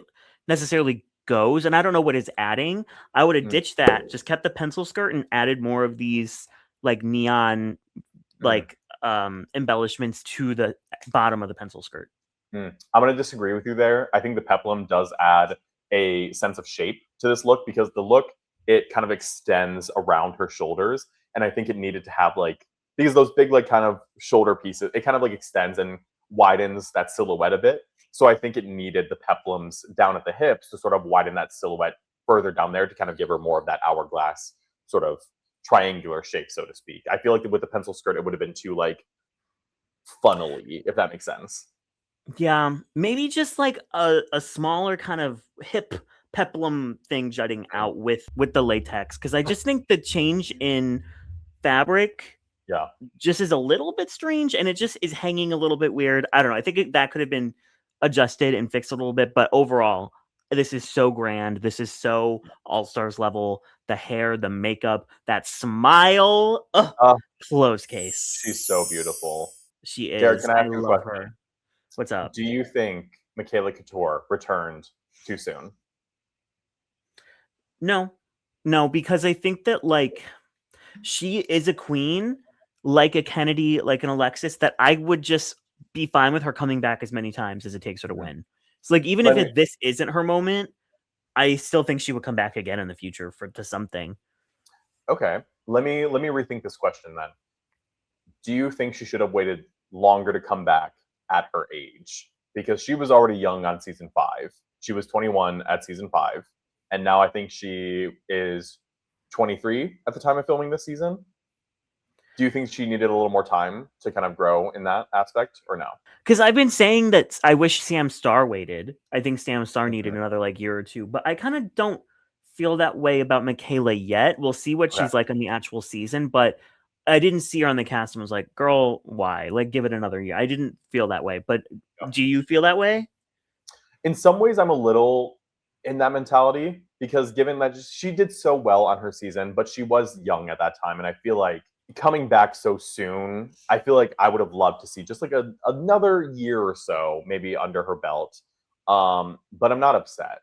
necessarily goes, and I don't know what it's adding. I would have ditched that, just kept the pencil skirt and added more of these like neon like embellishments to the bottom of the pencil skirt. I'm going to disagree with you there. I think the peplum does add a sense of shape to this look because the look, it kind of extends around her shoulders, and I think it needed to have like, because those big like kind of shoulder pieces, it kind of like extends and widens that silhouette a bit. So I think it needed the peplums down at the hips to sort of widen that silhouette further down there to kind of give her more of that hourglass sort of triangular shape, so to speak. I feel like with the pencil skirt, it would have been too like funnily, if that makes sense. Yeah, maybe just like a smaller kind of hip peplum thing jutting out with the latex, because I just think the change in fabric just is a little bit strange, and it just is hanging a little bit weird. I don't know. I think that could have been adjusted and fixed a little bit, but overall, this is so grand. This is so All-Stars level. The hair, the makeup, that smile. Closed case. She's so beautiful. She is. Jared, can I ask I you a love question? her. What's up? Do you think Michaela Couture returned too soon? No, because I think that like she is a queen, like a Kennedy, like an Alexis, that I would just be fine with her coming back as many times as it takes her to win. So like, even if this isn't her moment, I still think she would come back again in the future to something. Okay, let me rethink this question then. Do you think she should have waited longer to come back at her age? Because she was already young on season 5. She was 21 at season 5, and now I think she is 23 at the time of filming this season. Do you think she needed a little more time to kind of grow in that aspect, or no? Because I've been saying that I wish Sam Star waited. I think Sam Star needed another like year or two, but I kind of don't feel that way about Michaela yet. We'll see what Okay. she's like in the actual season, but I didn't see her on the cast and was like, girl, why? Like, give it another year. I didn't feel that way, but do you feel that way? In some ways, I'm a little in that mentality because given that she did so well on her season, but she was young at that time, and I feel like coming back so soon, I feel like I would have loved to see just like another year or so, maybe under her belt. But I'm not upset.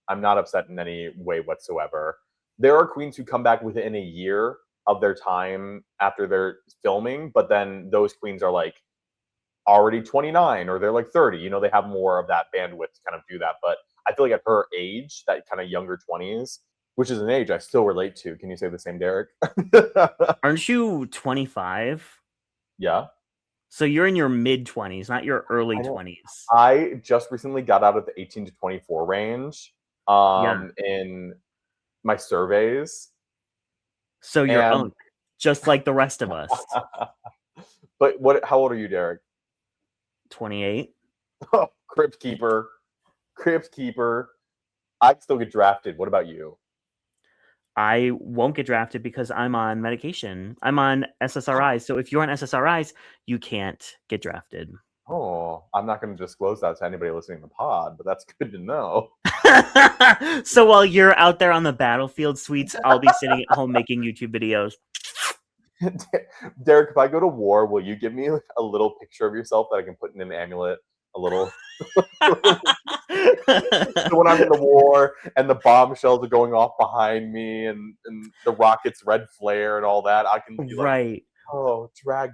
I'm not upset in any way whatsoever. There are queens who come back within a year of their time after they're filming, but then those queens are like already 29 or they're like 30. They have more of that bandwidth to kind of do that. But I feel like at her age, that kind of younger 20s, which is an age I still relate to. Can you say the same, Derek? Aren't you 25? Yeah. So you're in your mid 20s, not your early 20s. I just recently got out of the 18 to 24 range in my surveys. So you're just like the rest of us. But how old are you, Derek? 28. Oh, Crypt Keeper. I still get drafted. What about you? I won't get drafted because I'm on medication. I'm on SSRIs. So if you're on SSRIs, you can't get drafted. Oh, I'm not going to disclose that to anybody listening to the pod, but that's good to know. So while you're out there on the battlefield, sweets, I'll be sitting at home making YouTube videos. Derek, if I go to war, will you give me a little picture of yourself that I can put in an amulet? A little. So when I'm in the war and the bombshells are going off behind me and the rockets red flare and all that, I can be like, oh, drag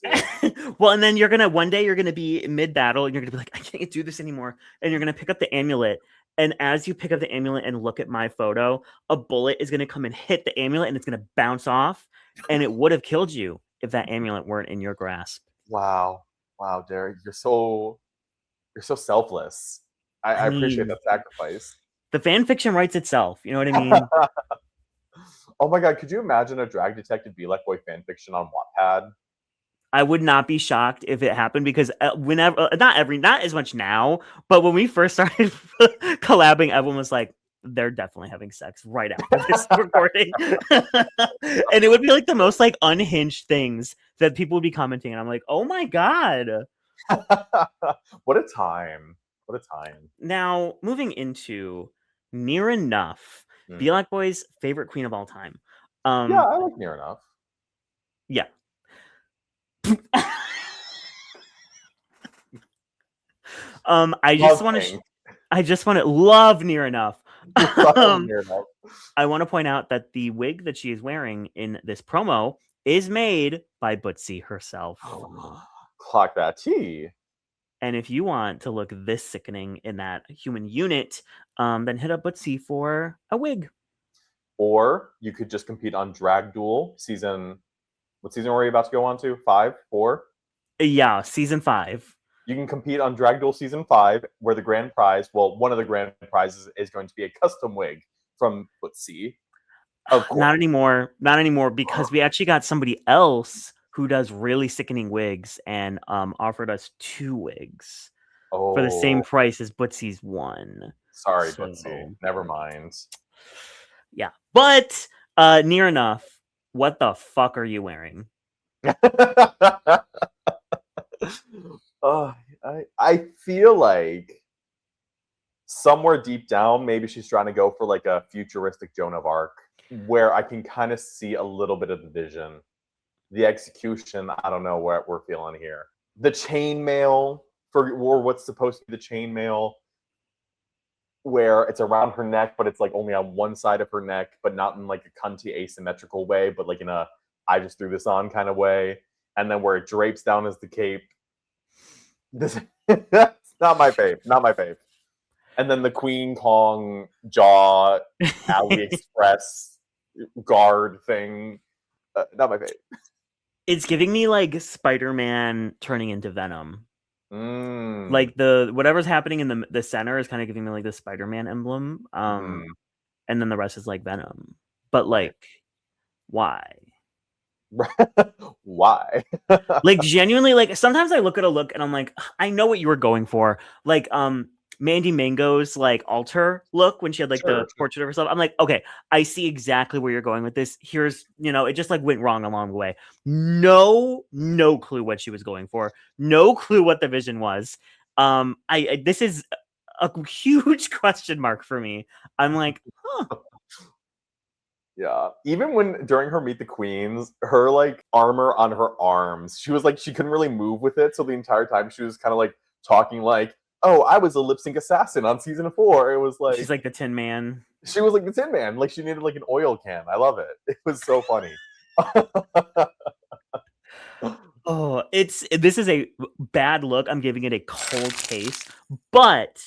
detective. Well, and then one day you're gonna be mid battle and you're gonna be like, I can't do this anymore. And you're gonna pick up the amulet. And as you pick up the amulet and look at my photo, a bullet is gonna come and hit the amulet and it's gonna bounce off. And it would have killed you if that amulet weren't in your grasp. Wow, Derek, you're so selfless. I appreciate that sacrifice. The fan fiction writes itself. You know what I mean? Oh my god, could you imagine a drag detective BelakBoy fan fiction on Wattpad? I would not be shocked if it happened because whenever, not as much now, but when we first started collabing, everyone was like, they're definitely having sex right after this recording. And it would be like the most like unhinged things that people would be commenting. And I'm like, oh my God. What a time. Now, moving into Near Enough, BelakBoy's favorite queen of all time. Yeah, I like Near Enough. Yeah. I just want to love Near Enough. I want to point out that the wig that she is wearing in this promo is made by Bootsy herself. Clock that tea. And if you want to look this sickening in that human unit, then hit up Bootsy for a wig. Or you could just compete on Drag Duel season. What season are we about to go on to? 5? 4? Yeah, season 5. You can compete on Drag Duel season 5, where the grand prize, one of the grand prizes is going to be a custom wig from Bootsy. Not anymore, because we actually got somebody else who does really sickening wigs and offered us 2 wigs for the same price as Bootsy's one. Sorry, Bootsy. Never mind. Yeah, but Near Enough, what the fuck are you wearing? I feel like somewhere deep down, maybe she's trying to go for like a futuristic Joan of Arc, where I can kind of see a little bit of the vision. The execution, I don't know what we're feeling here. The chainmail, or what's supposed to be the chainmail, where it's around her neck, but it's like only on one side of her neck, but not in like a cunty asymmetrical way, but like in a I just threw this on kind of way. And then where it drapes down as the cape. That's not my fave. And then the Queen Kong jaw AliExpress guard thing. Not my fave. It's giving me like Spider-Man turning into Venom. Like whatever's happening in the center is kind of giving me like the Spider-Man emblem. And then the rest is like Venom. But like, why? Why? Like genuinely, like sometimes I look at a look and I'm like, I know what you were going for. Like Mandy Mango's like altar look when she had like the Sure. portrait of herself. I'm like, okay, I see exactly where you're going with this. Here's, it just like went wrong along the way. No clue what she was going for. No clue what the vision was. I this is a huge question mark for me. I'm like, huh. Yeah. Even when during her Meet the Queens, her like armor on her arms, she was like she couldn't really move with it. So the entire time she was kind of like talking like, "Oh, I was a lip sync assassin on season 4." It was She's like like the Tin Man. she was like the Tin Man. Like she needed like an oil can. I love it. It was so funny. Oh, this is a bad look. I'm giving it a cold case, but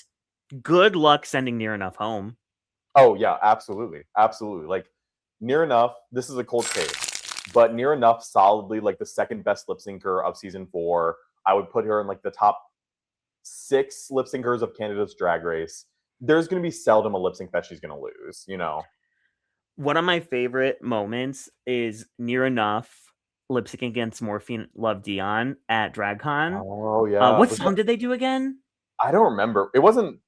good luck sending Near Enough home. Oh yeah, absolutely, absolutely. Like Near Enough, this is a cold case, but Near Enough solidly like the second best lip syncer of season 4. I would put her in like the top 6 lip syncers of Canada's Drag Race. There's going to be seldom a lip sync that she's going to lose, you know. One of my favorite moments is Near Enough lip syncing against Morphine Love Dion at DragCon. Oh yeah, What song did they do again? I don't remember. It wasn't.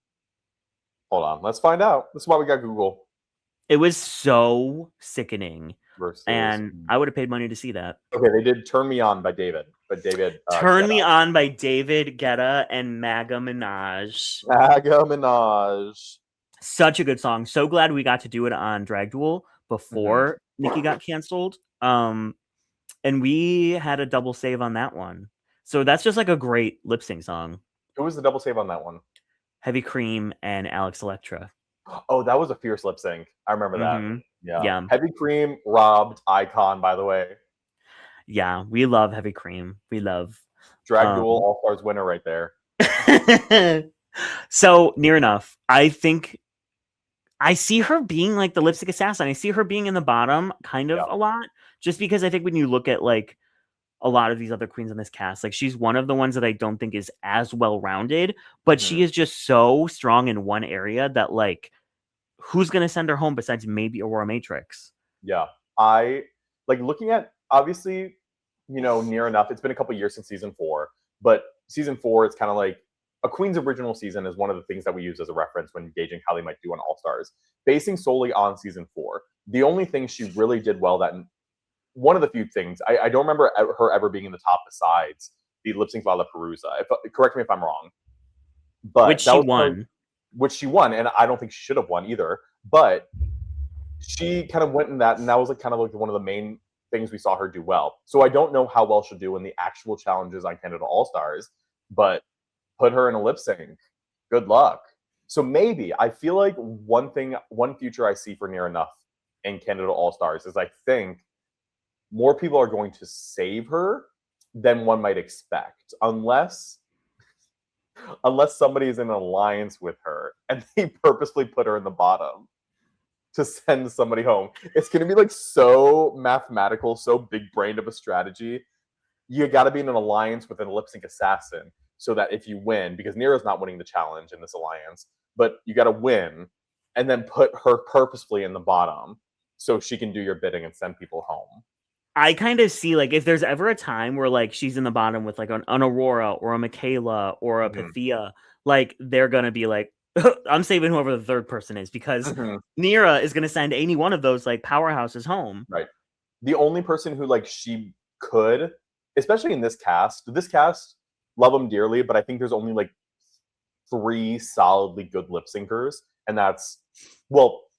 Hold on, let's find out. This is why we got Google. It was so sickening, Versus. and I would have paid money to see that. Okay, they did "Turn Me On" by David, but David. Turn Me On by David Guetta and Maga Minaj. Maga Minaj. Such a good song. So glad we got to do it on Drag Duel before Nikki got canceled. And we had a double save on that one. So that's just like a great lip sync song. Who was the double save on that one? Heavy Cream and Alex Electra. Oh, that was a fierce lip sync. I remember that. Yeah. Heavy Cream, robbed, icon, by the way. Yeah, we love Heavy Cream. We love Drag Duel All Stars winner right there. So Near Enough. I think I see her being like the lipstick assassin. I see her being in the bottom kind of a lot, just because I think when you look at like a lot of these other queens in this cast, like she's one of the ones that I don't think is as well rounded, but she is just so strong in one area that like who's gonna send her home besides maybe Aurora Matrix? Yeah, I like looking at obviously, Near Enough. It's been a couple years since season 4, but season 4 it's kind of like a Queen's original season is one of the things that we use as a reference when gauging how they might do on All Stars, basing solely on season 4. The only thing she really did well that one of the few things I don't remember her ever being in the top besides the lip sync Perusa. Correct me if I'm wrong, but which she won. Which she won, and I don't think she should have won either. But she kind of went in that, and that was like kind of like one of the main things we saw her do well. So I don't know how well she'll do in the actual challenges on Canada All Stars, but put her in a lip sync. Good luck. So maybe I feel like one future I see for Near Enough in Canada All Stars is I think more people are going to save her than one might expect, unless somebody is in an alliance with her and they purposely put her in the bottom to send somebody home. It's going to be like so mathematical, so big brained of a strategy. You got to be in an alliance with an lip sync assassin so that if you win, because Nero's not winning the challenge in this alliance, but you got to win and then put her purposefully in the bottom so she can do your bidding and send people home. I kind of see like if there's ever a time where like she's in the bottom with like an Aurora or a Michaela or a Pythia, like they're gonna be like, I'm saving whoever the third person is because Nira is gonna send any one of those like powerhouses home. Right. The only person who like she could, especially in this cast, love them dearly, but I think there's only like 3 solidly good lip syncers, and that's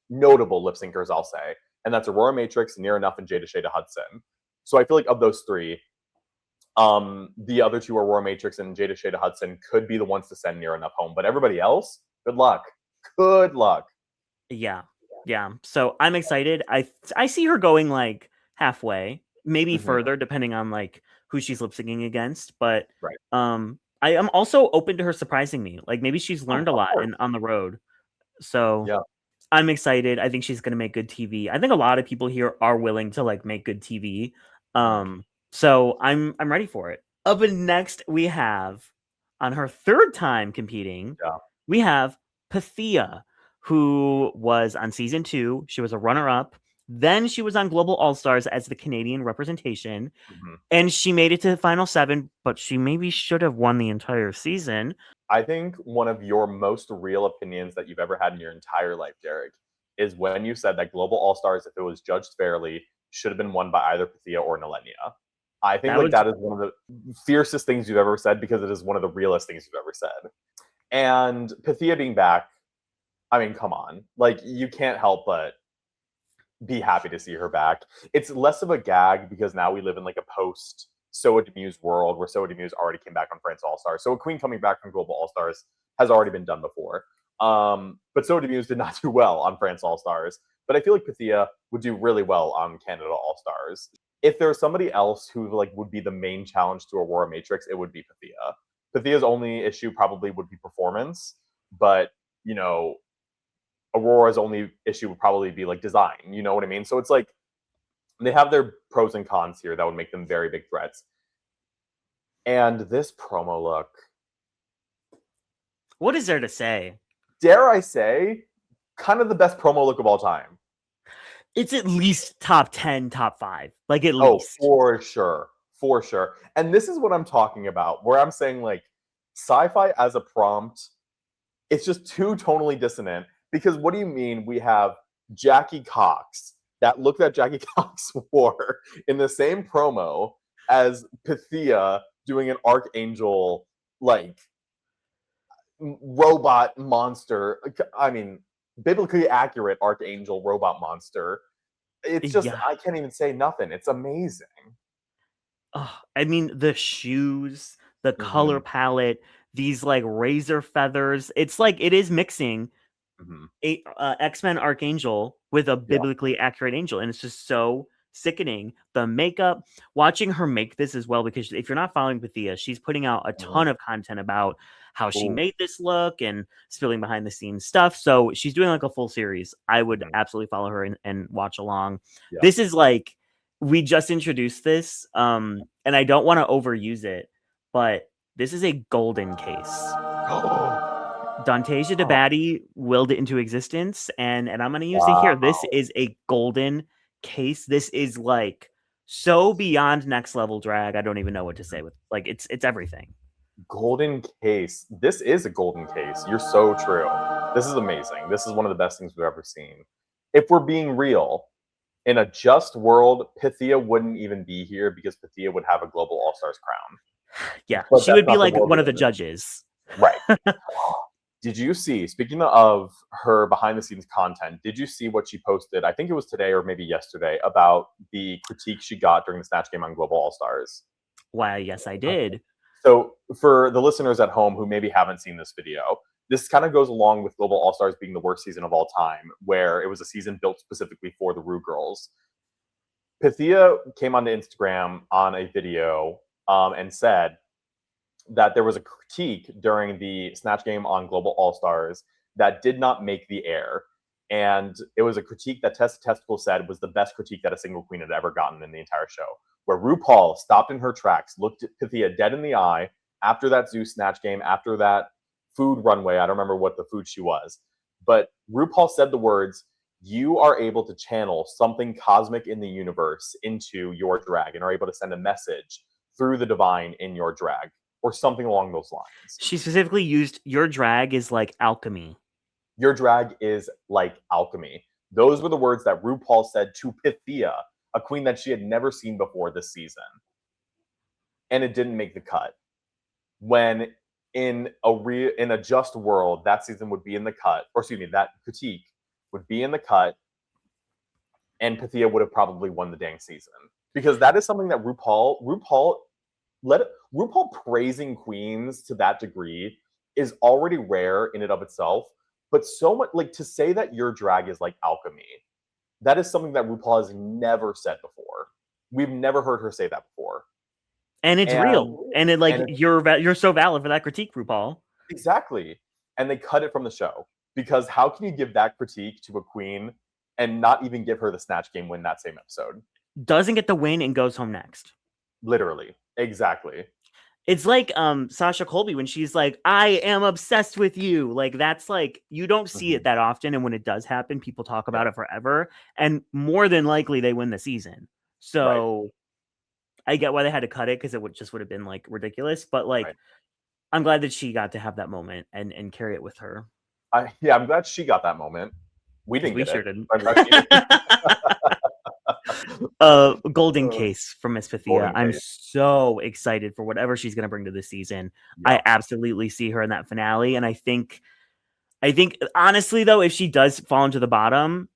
notable lip syncers, I'll say. And that's Aurora Matrix, Near Enough, and Jada Shada Hudson. So I feel like of those 3, the other 2, Aurora Matrix and Jada Shada Hudson, could be the ones to send Near Enough home. But everybody else, good luck. Good luck. Yeah. So I'm excited. I see her going like halfway, maybe further, depending on like who she's lip syncing against. But I am also open to her surprising me. Like maybe she's learned a lot on the road. So yeah. I'm excited. I think she's going to make good TV. I think a lot of people here are willing to like make good TV. So I'm ready for it. Up next, we have on her 3rd time competing, we have Pythia, who was on season 2. She was a runner-up. Then she was on Global All Stars as the Canadian representation, and she made it to the final 7. But she maybe should have won the entire season. I think one of your most real opinions that you've ever had in your entire life, Derek, is when you said that Global All Stars, if it was judged fairly, should have been won by either Pythia or Nalenia. I think That like was that is one of the fiercest things you've ever said because it is one of the realest things you've ever said. And Pythia being back, I mean, come on. Like, you can't help but be happy to see her back. It's less of a gag because now we live in like a post Soa Demuse world where Soa Demuse already came back on France All Stars. So a queen coming back from Global All Stars has already been done before. But Soa Demuse did not do well on France All Stars. But I feel like Pythia would do really well on Canada All Stars. If there's somebody else who like would be the main challenge to Aurora Matrix, it would be Pythia. Pythia's only issue probably would be performance, but you know, Aurora's only issue would probably be like design. You know what I mean? So it's like they have their pros and cons here that would make them very big threats. And this promo look, what is there to say? dare I say, kind of the best promo look of all time. It's at least top 10, top 5. Like at Oh, least. for sure. For sure. And this is what I'm talking about, where I'm saying like sci-fi as a prompt, it's just too tonally dissonant. Because what do you mean we have Jackie Cox, that look that Jackie Cox wore in the same promo as Pythia doing an Archangel, like, robot monster. I mean, biblically accurate Archangel robot monster. It's just, I can't even say nothing. It's amazing. Oh, I mean, the shoes, the color palette, these like razor feathers. It's like it is mixing a X-Men Archangel with a biblically accurate angel, and it's just so sickening. The makeup, watching her make this as well, because if you're not following Pythia, she's putting out a ton of content about how she made this look and spilling behind the scenes stuff. So she's doing like a full series. I would absolutely follow her and watch along. This is like, we just introduced this, and I don't want to overuse it, but this is a golden case. Dantasia Dabadi willed it into existence, and I'm going to use it here. This is a golden case. This is like so beyond next level drag. I don't even know what to say with like it's everything. Golden case. This is a golden case. You're so true. This is amazing. This is one of the best things we've ever seen. If we're being real, in a just world, Pythia wouldn't even be here because Pythia would have a Global All Stars crown. Yeah, but she would be like one of the judges. Right. Did you see, speaking of her behind the scenes content, did you see what she posted? I think it was today or maybe yesterday about the critique she got during the Snatch Game on Global All Stars. Why, yes, I did. So for the listeners at home who maybe haven't seen this video, this kind of goes along with Global All Stars being the worst season of all time, where it was a season built specifically for the Rue girls. Pythia came onto Instagram on a video and said that there was a critique during the Snatch Game on Global All Stars that did not make the air. And it was a critique that Tessa Testicle said was the best critique that a single queen had ever gotten in the entire show, where RuPaul stopped in her tracks, looked at Pythia dead in the eye after that Zeus Snatch Game, after that food runway. I don't remember what the food she was. But RuPaul said the words, "You are able to channel something cosmic in the universe into your drag and are able to send a message through the divine in your drag," or something along those lines. She specifically used, "Your drag is like alchemy." Your drag is like alchemy. Those were the words that RuPaul said to Pythia, a queen that she had never seen before this season. And it didn't make the cut. When in a just world, that season would be in the cut, or excuse me, that critique would be in the cut, and Pythia would have probably won the dang season. Because that is something that RuPaul praising queens to that degree is already rare in and of itself. But so much, like, to say that your drag is like alchemy, that is something that RuPaul has never said before. We've never heard her say that before. And it's real. And it like, you're so valid for that critique, RuPaul. Exactly. And they cut it from the show. Because how can you give that critique to a queen and not even give her the Snatch Game win that same episode? Doesn't get the win and goes home next. Literally. Exactly. It's like Sasha Colby when she's like, "I am obsessed with you." Like, that's like, you don't see it that often. And when it does happen, people talk about it forever. And more than likely, they win the season. So I get why they had to cut it, because it would have been like ridiculous. But like, I'm glad that she got to have that moment and carry it with her. I'm glad she got that moment. We Because didn't we get sure it. didn't. I'm glad she did. Golden Case from Miss Pythia. Golden I'm Case. so excited for whatever she's going to bring to this season. Yeah. I absolutely see her in that finale, and I think honestly though, if she does fall into the bottom,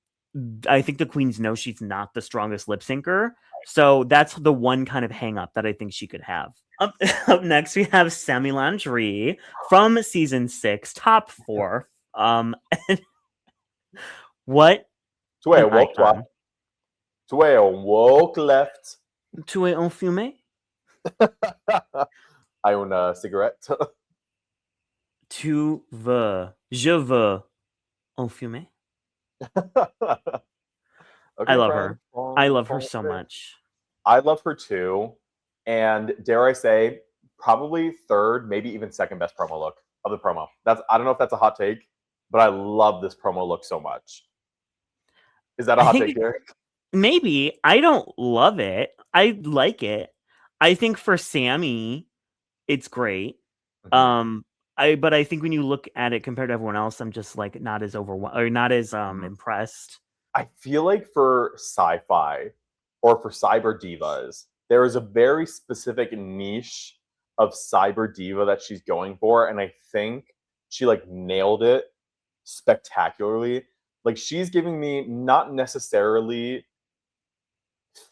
I think the queens know she's not the strongest lip syncer. So that's the one kind of hang up that I think she could have. Up next, we have Sammy Landry from season 6, top 4. What Tu es an woke droite. icon. Tu es woke left. Tu es un fumé? Hay una cigarette. Tu veux. Je veux un fumé. Okay, I love friend. her. I love her so much. I love her too. And dare I say, probably third, maybe even second best promo look of the promo. I don't know if that's a hot take, but I love this promo look so much. Is that a hot take here? Maybe. I don't love it. I like it. I think for Sammy, it's great. Mhm. But I think when you look at it compared to everyone else, I'm just like not as overwhelmed or not as impressed. I feel like for sci-fi or for cyber divas, there is a very specific niche of cyber diva that she's going for, and I think she like nailed it spectacularly. Like she's giving me not necessarily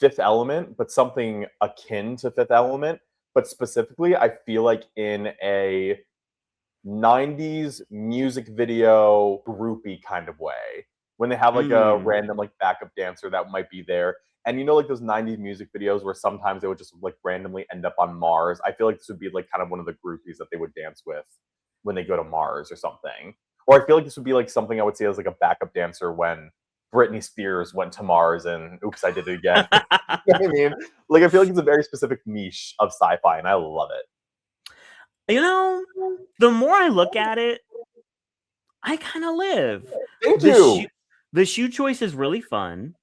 Fifth Element, but something akin to Fifth Element. But specifically, I feel like in a 90s music video groupie kind of way. When they have like a random like backup dancer that might be there. And you know, like those 90s music videos where sometimes they would just like randomly end up on Mars. I feel like this would be like kind of one of the groupies that they would dance with when they go to Mars or something. Or I feel like this would be like something I would see as like a backup dancer when Britney Spears went to Mars and oops, I did it again. You know what I mean? Like I feel like it's a very specific niche of sci-fi and I love it. You know, the more I look at it, I kind of live. Thank you. The shoe choice is really fun.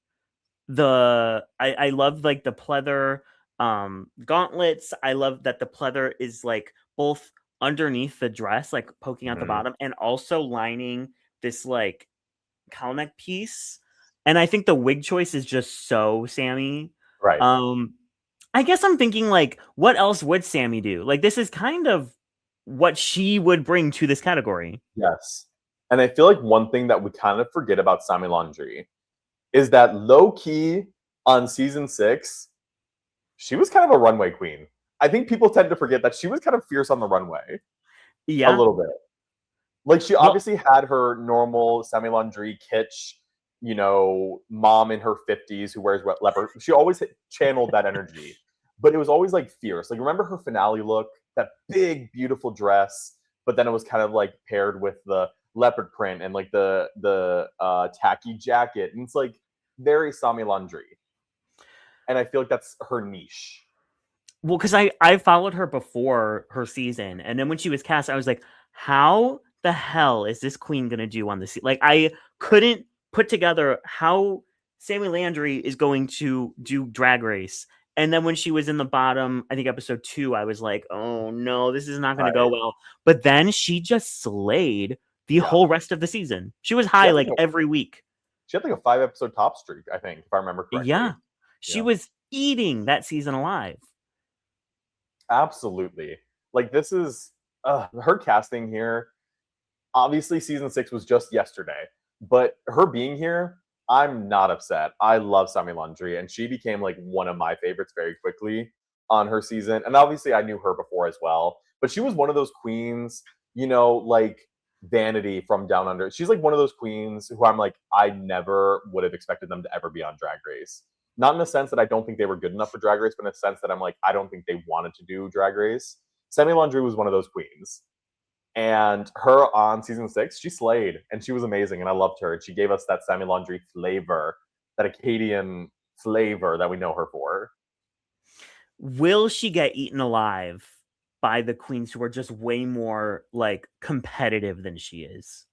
I love like the pleather gauntlets. I love that the pleather is like both underneath the dress, like poking out the bottom, and also lining this like cowl neck piece. And I think the wig choice is just so Sammy. Right. I guess I'm thinking like, what else would Sammy do? Like, this is kind of what she would bring to this category. Yes. And I feel like one thing that we kind of forget about Sami Laundry is that low key on season 6, she was kind of a runway queen. I think people tend to forget that she was kind of fierce on the runway. Yeah. A little bit. Like she obviously had her normal Sami Laundry kitsch, you know, mom in her 50s who wears wet leopard. She always channeled that energy. But it was always like fierce. Like remember her finale look, that big beautiful dress, but then it was kind of like paired with the leopard print and like the tacky jacket, and it's like very Sami Laundry. And I feel like that's her niche. Well, because I followed her before her season, and then when she was cast, I was like, how the hell is this queen gonna do on this? Like, I couldn't put together how Sammy Landry is going to do Drag Race. And then when she was in the bottom, I think episode 2, I was like, oh no, this is not going to go well. But then she just slayed the whole rest of the season. She was high like every week. She had like a 5-episode top streak, I think, if I remember correctly. Yeah. She was eating that season alive. Absolutely. Like this is her casting here. Obviously, season 6 was just yesterday, but her being here, I'm not upset. I love Sami Laundry, and she became like one of my favorites very quickly on her season. And obviously, I knew her before as well, but she was one of those queens, you know, like Vanity from Down Under. She's like one of those queens who I'm like, I never would have expected them to ever be on Drag Race. Not in the sense that I don't think they were good enough for Drag Race, but in the sense that I'm like, I don't think they wanted to do Drag Race. Sami Laundry was one of those queens. And her on season 6, she slayed and she was amazing and I loved her. And she gave us that Sami Laundry flavor, that Acadian flavor that we know her for. Will she get eaten alive by the queens who are just way more like competitive than she is?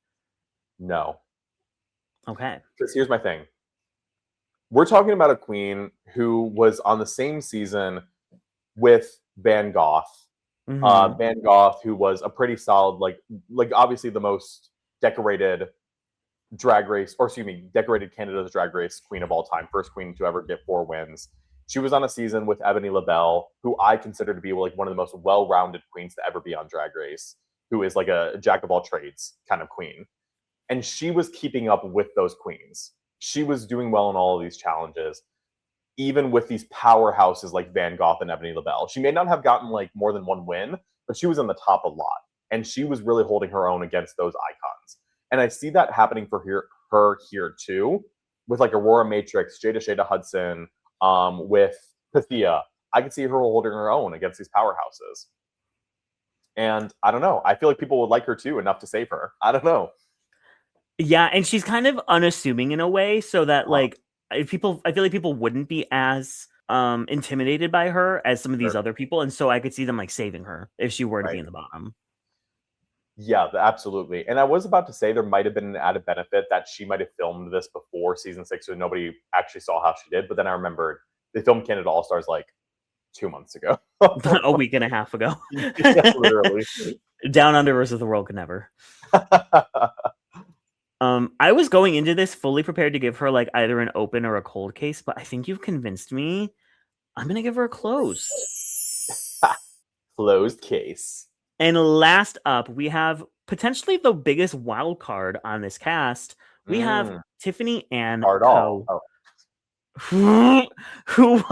No. Okay. Because here's my thing. We're talking about a queen who was on the same season with Van Gogh, Hmm. Van Gogh, who was a pretty solid, like obviously the most decorated drag race, or excuse me, decorated Canada's drag race queen of all time, first queen to ever get 4 wins. She was on a season with Ebony LaBelle, who I consider to be like one of the most well-rounded queens to ever be on Drag Race, who is like a jack of all trades kind of queen. And she was keeping up with those queens. She was doing well in all of these challenges, even with these powerhouses like Van Gogh and Ebony LaBelle. She may not have gotten like more than 1 win, but she was in the top a lot. And she was really holding her own against those icons. And I see that happening for her here too, with like Aurora Matrix, Jada Shada Hudson, with Pythia. I could see her holding her own against these powerhouses. And I don't know. I feel like people would like her too enough to save her. I don't know. Yeah, and she's kind of unassuming in a way, so that like if people, I feel like people wouldn't be as intimidated by her as some of these Sure. other people, and so I could see them like saving her if she were to be Right. in the bottom. Yeah, absolutely. And I was about to say there might have been an added benefit that she might have filmed this before season 6, so nobody actually saw how she did. But then I remembered they filmed Canada All Stars like 2 months ago. A week and a half ago. Yeah, literally. Down Under versus the World Could Never. I was going into this fully prepared to give her like either an open or a cold case, but I think you've convinced me. I'm gonna give her a closed. Closed case. And last up, we have potentially the biggest wild card on this cast. We have Tiffany Ann Cardall. Coe, who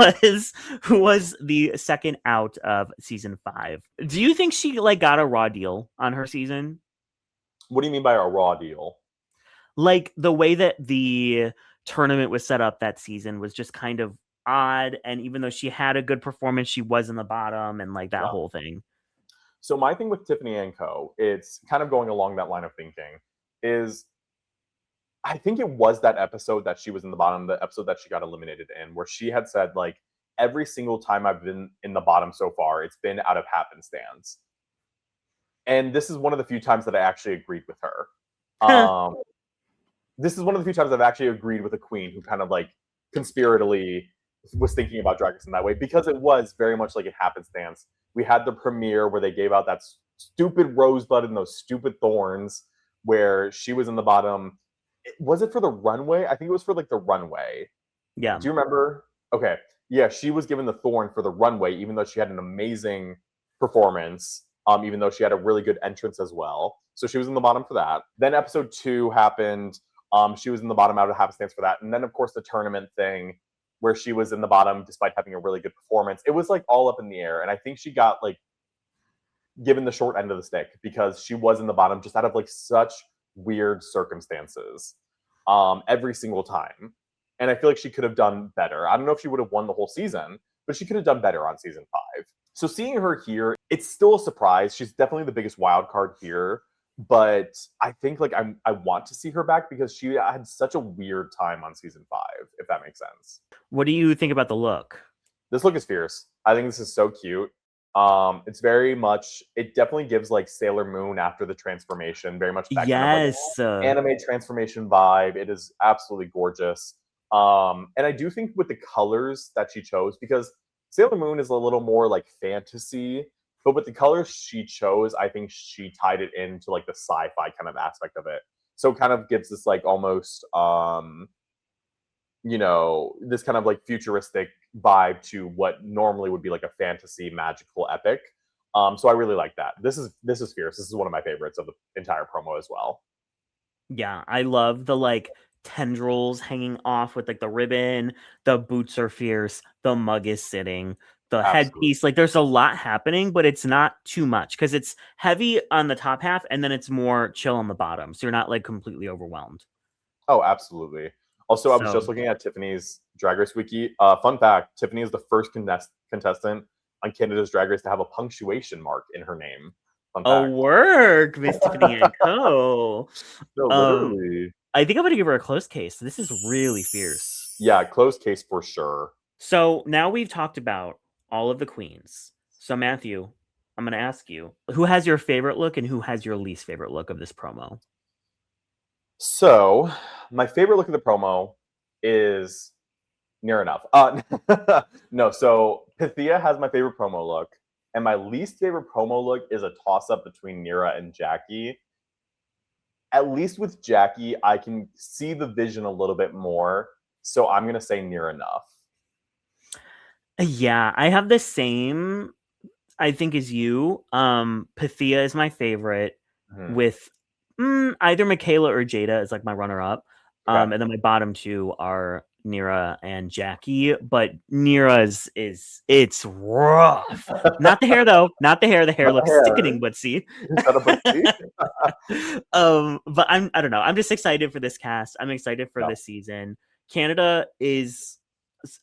was the second out of season 5. Do you think she like got a raw deal on her season? What do you mean by a raw deal? Like the way that the tournament was set up that season was just kind of odd, and even though she had a good performance, she was in the bottom and like that Yeah. whole thing. So my thing with Tiffany and Co, it's kind of going along that line of thinking, is I think it was that episode that she was in the bottom, the episode that she got eliminated in, where she had said, like, every single time I've been in the bottom so far, it's been out of happenstance. And this is one of the few times that I actually agreed with her. This is one of the few times I've actually agreed with a queen who kind of like conspirately was thinking about Drag Race in that way, because it was very much like a happenstance. We had the premiere where they gave out that stupid rosebud and those stupid thorns, where she was in the bottom. Was it for the runway? I think it was for like the runway. Yeah. Do you remember? Okay. Yeah, she was given the thorn for the runway, even though she had an amazing performance, even though she had a really good entrance as well. So she was in the bottom for that. Then episode 2 happened. She was in the bottom out of happenstance for that. And then, of course, the tournament thing where she was in the bottom despite having a really good performance. It was like all up in the air. And I think she got like given the short end of the stick because she was in the bottom just out of like such weird circumstances every single time. And I feel like she could have done better. I don't know if she would have won the whole season, but she could have done better on season 5. So seeing her here, it's still a surprise. She's definitely the biggest wild card here. But I think like I want to see her back because she had such a weird time on season 5, if that makes sense. What do you think about the look? This look is fierce. I think this is so cute. It's very much, it definitely gives like Sailor Moon after the transformation, very much that Yes. kind of like anime transformation vibe. It is absolutely gorgeous. And I do think with the colors that she chose, because Sailor Moon is a little more like fantasy, but with the colors she chose, I think she tied it into like the sci-fi kind of aspect of it. So it kind of gives this like almost this kind of like futuristic vibe to what normally would be like a fantasy magical epic. So I really like that. This is fierce. This is one of my favorites of the entire promo as well. Yeah, I love the like tendrils hanging off with like the ribbon. The boots are fierce. The mug is sitting. The headpiece, like there's a lot happening, but it's not too much because it's heavy on the top half and then it's more chill on the bottom. So you're not like completely overwhelmed. Oh, absolutely. Also, I was just looking at Tiffany's Drag Race wiki. Fun fact, Tiffany is the first contestant on Canada's Drag Race to have a punctuation mark in her name. Fun fact. Work, Miss Tiffany and Co. No, literally. I think I'm going to give her a closed case. This is really fierce. Yeah, closed case for sure. So now we've talked about all of the queens. So Matthew, I'm going to ask you, who has your favorite look and who has your least favorite look of this promo? So my favorite look of the promo is near enough. No, so Pythia has my favorite promo look, And my least favorite promo look is a toss-up between Nira and Jackie. At least with Jackie, I can see the vision a little bit more. So I'm going to say near enough. Yeah, I have the same, I think, as you. Pythia is my favorite, with either Michaela or Jada is like my runner-up. Okay. And then my bottom two are Nira and Jackie. But Nira's is it's rough. Not the hair though. Not the hair. The hair Not the looks hair. sickening, Woodsy. Shut up, Bootsy. But I don't know. I'm just excited for this cast. I'm excited for this season. Canada is,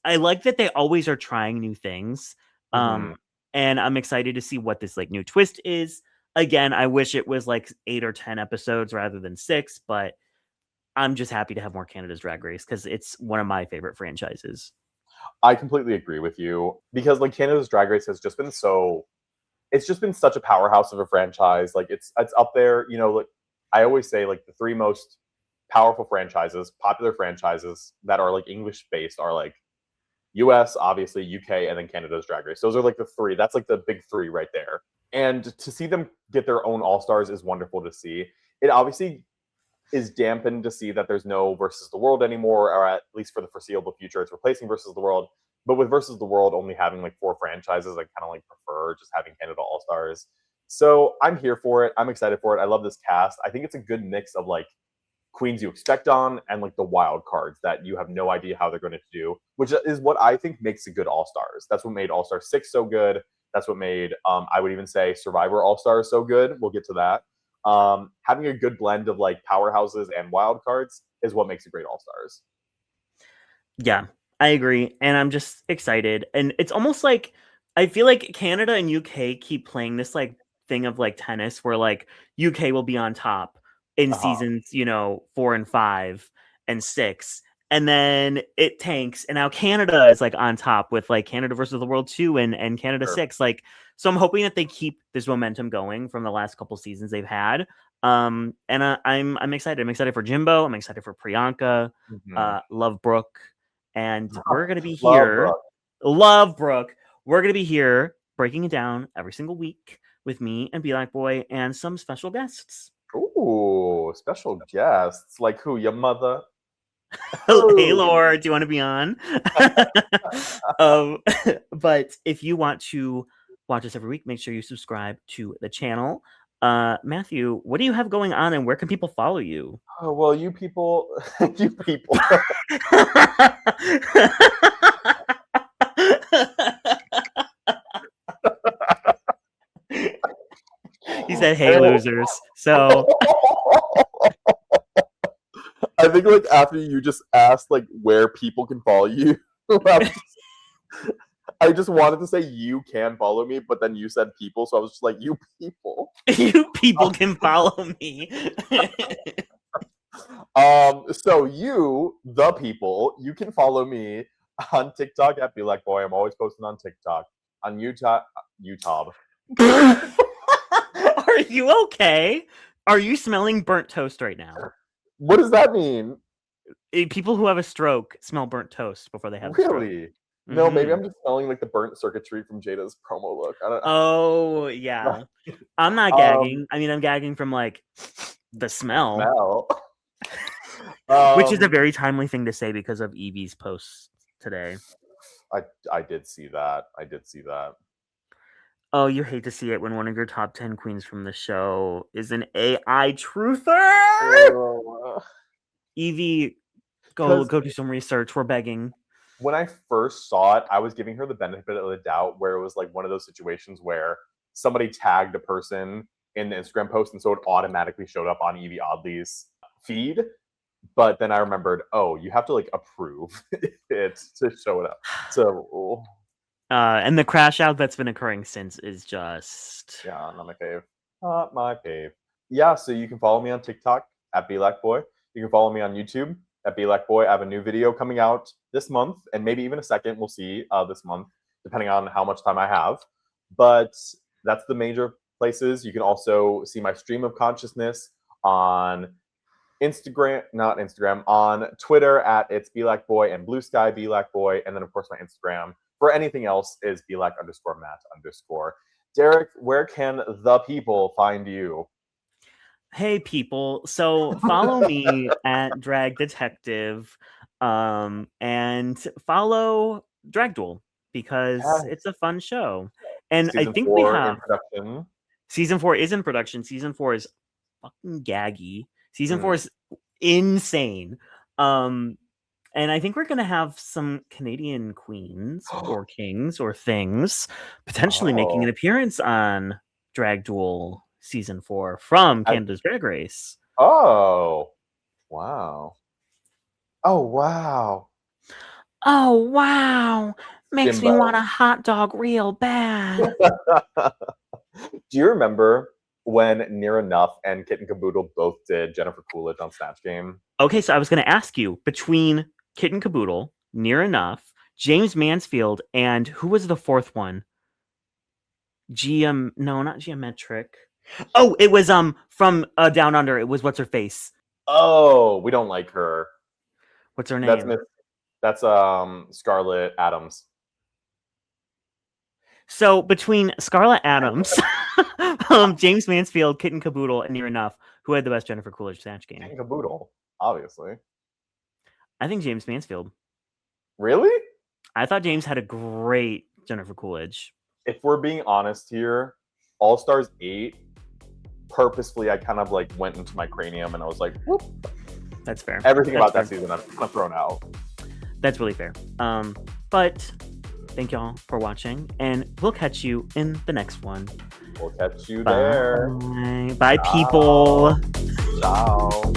I like that they always are trying new things. And I'm excited to see what this like new twist is. Again, I wish it was like 8 or 10 episodes rather than 6, but I'm just happy to have more Canada's Drag Race because it's one of my favorite franchises. I completely agree with you because like Canada's Drag Race has just been it's just been such a powerhouse of a franchise. Like it's up there, you know, like I always say like the 3 most powerful franchises, popular franchises that are like English based are like US, obviously, UK, and then Canada's Drag Race. Those are like the 3. That's like the big 3 right there. And to see them get their own All-Stars is wonderful to see. It obviously is dampened to see that there's no Versus the World anymore, or at least for the foreseeable future, it's replacing Versus the World. But with Versus the World only having like 4 franchises, I kind of like prefer just having Canada All-Stars. So I'm here for it. I'm excited for it. I love this cast. I think it's a good mix of like queens you expect on and like the wild cards that you have no idea how they're going to do, which is what I think makes a good All-Stars. That's what made All-Star 6 so good. That's what made, I would even say, Survivor All-Stars so good. We'll get to that. Having a good blend of like powerhouses and wild cards is what makes a great All-Stars. Yeah, I agree. And I'm just excited. And it's almost like, I feel like Canada and UK keep playing this like thing of like tennis where like UK will be on top in seasons, 4 and 5 and 6. And then it tanks. And now Canada is like on top with like Canada versus the World 2 and Canada 6. Like, so I'm hoping that they keep this momentum going from the last couple seasons they've had. And I'm excited. I'm excited for Jimbo. I'm excited for Priyanka. Love Brooke. And we're going to be here. Love Brooke. We're going to be here breaking it down every single week with me and BelakBoy and some special guests. Ooh, special guests. Like who? Your mother? Hey, Lord, do you want to be on? But if you want to watch us every week, make sure you subscribe to the channel. Matthew, what do you have going on and where can people follow you? Oh, well, you people. He said, hey, losers. So I think like after you just asked like where people can follow you, I just wanted to say you can follow me, but then you said people, so I was just like, you people. You people can follow me. So you, the people, you can follow me on TikTok at BelakBoy. I'm always posting on TikTok. On YouTube. Are you okay? Are you smelling burnt toast right now? What does that mean? People who have a stroke smell burnt toast before they have a stroke. Really? No, maybe I'm just smelling like the burnt circuitry from Jada's promo look. I don't know. Oh, yeah. I'm not gagging. I mean, I'm gagging from like the smell. Which is a very timely thing to say because of Evie's posts today. I did see that. Oh, you hate to see it when one of your top 10 queens from the show is an AI truther. Evie, go do some research. We're begging. When I first saw it, I was giving her the benefit of the doubt where it was like one of those situations where somebody tagged a person in the Instagram post and so it automatically showed up on Evie Oddly's feed. But then I remembered, oh, you have to like approve it to show it up. So and the crash out that's been occurring since is just not my fave. Not my fave. Yeah, so you can follow me on TikTok at BelakBoy. You can follow me on YouTube at BelakBoy. I have a new video coming out this month, and maybe even a second. We'll see this month, depending on how much time I have. But that's the major places. You can also see my stream of consciousness on on Twitter at it's BelakBoy and Blue Sky BelakBoy, and then of course my Instagram for anything else is Belak_Matt_. Derek, where can the people find you? Hey people, so follow me at Drag Detective, and follow Drag Duel because Yeah, it's a fun show. And I season think we 4 in have production. season 4 is in production. Season 4 is fucking gaggy. Season 4 Mm. is insane. Um, and I think we're gonna have some Canadian queens or kings or things potentially making an Oh, appearance on Drag Duel season 4 from I, Canada's Drag Race. oh, wow. Oh, wow. Oh wow, makes me Jimbo. want a hot dog real bad. Do you remember when Near Enough and Kit and Caboodle both did Jennifer Coolidge on Snatch Game? Okay, so I was going to ask you between Kit and Caboodle, Near Enough, James Mansfield, and who was the fourth one? No, not Geometric. Oh, it was from Down Under. It was what's her face? Oh, we don't like her. What's her That's name? Miss. That's Scarlett Adams. So between Scarlett Adams, James Mansfield, Kit and Caboodle, and Near Enough, who had the best Jennifer Coolidge Snatch Kit Game? and Caboodle, obviously. I think James Mansfield. Really? I thought James had a great Jennifer Coolidge. If we're being honest here, All Stars 8, purposefully, I kind of like went into my cranium and I was like, whoop. That's fair. Everything That's about fair. that season I've kind of thrown out. That's really fair. But thank y'all for watching, and we'll catch you in the next one. We'll catch you Bye. there. Bye, people. Ciao.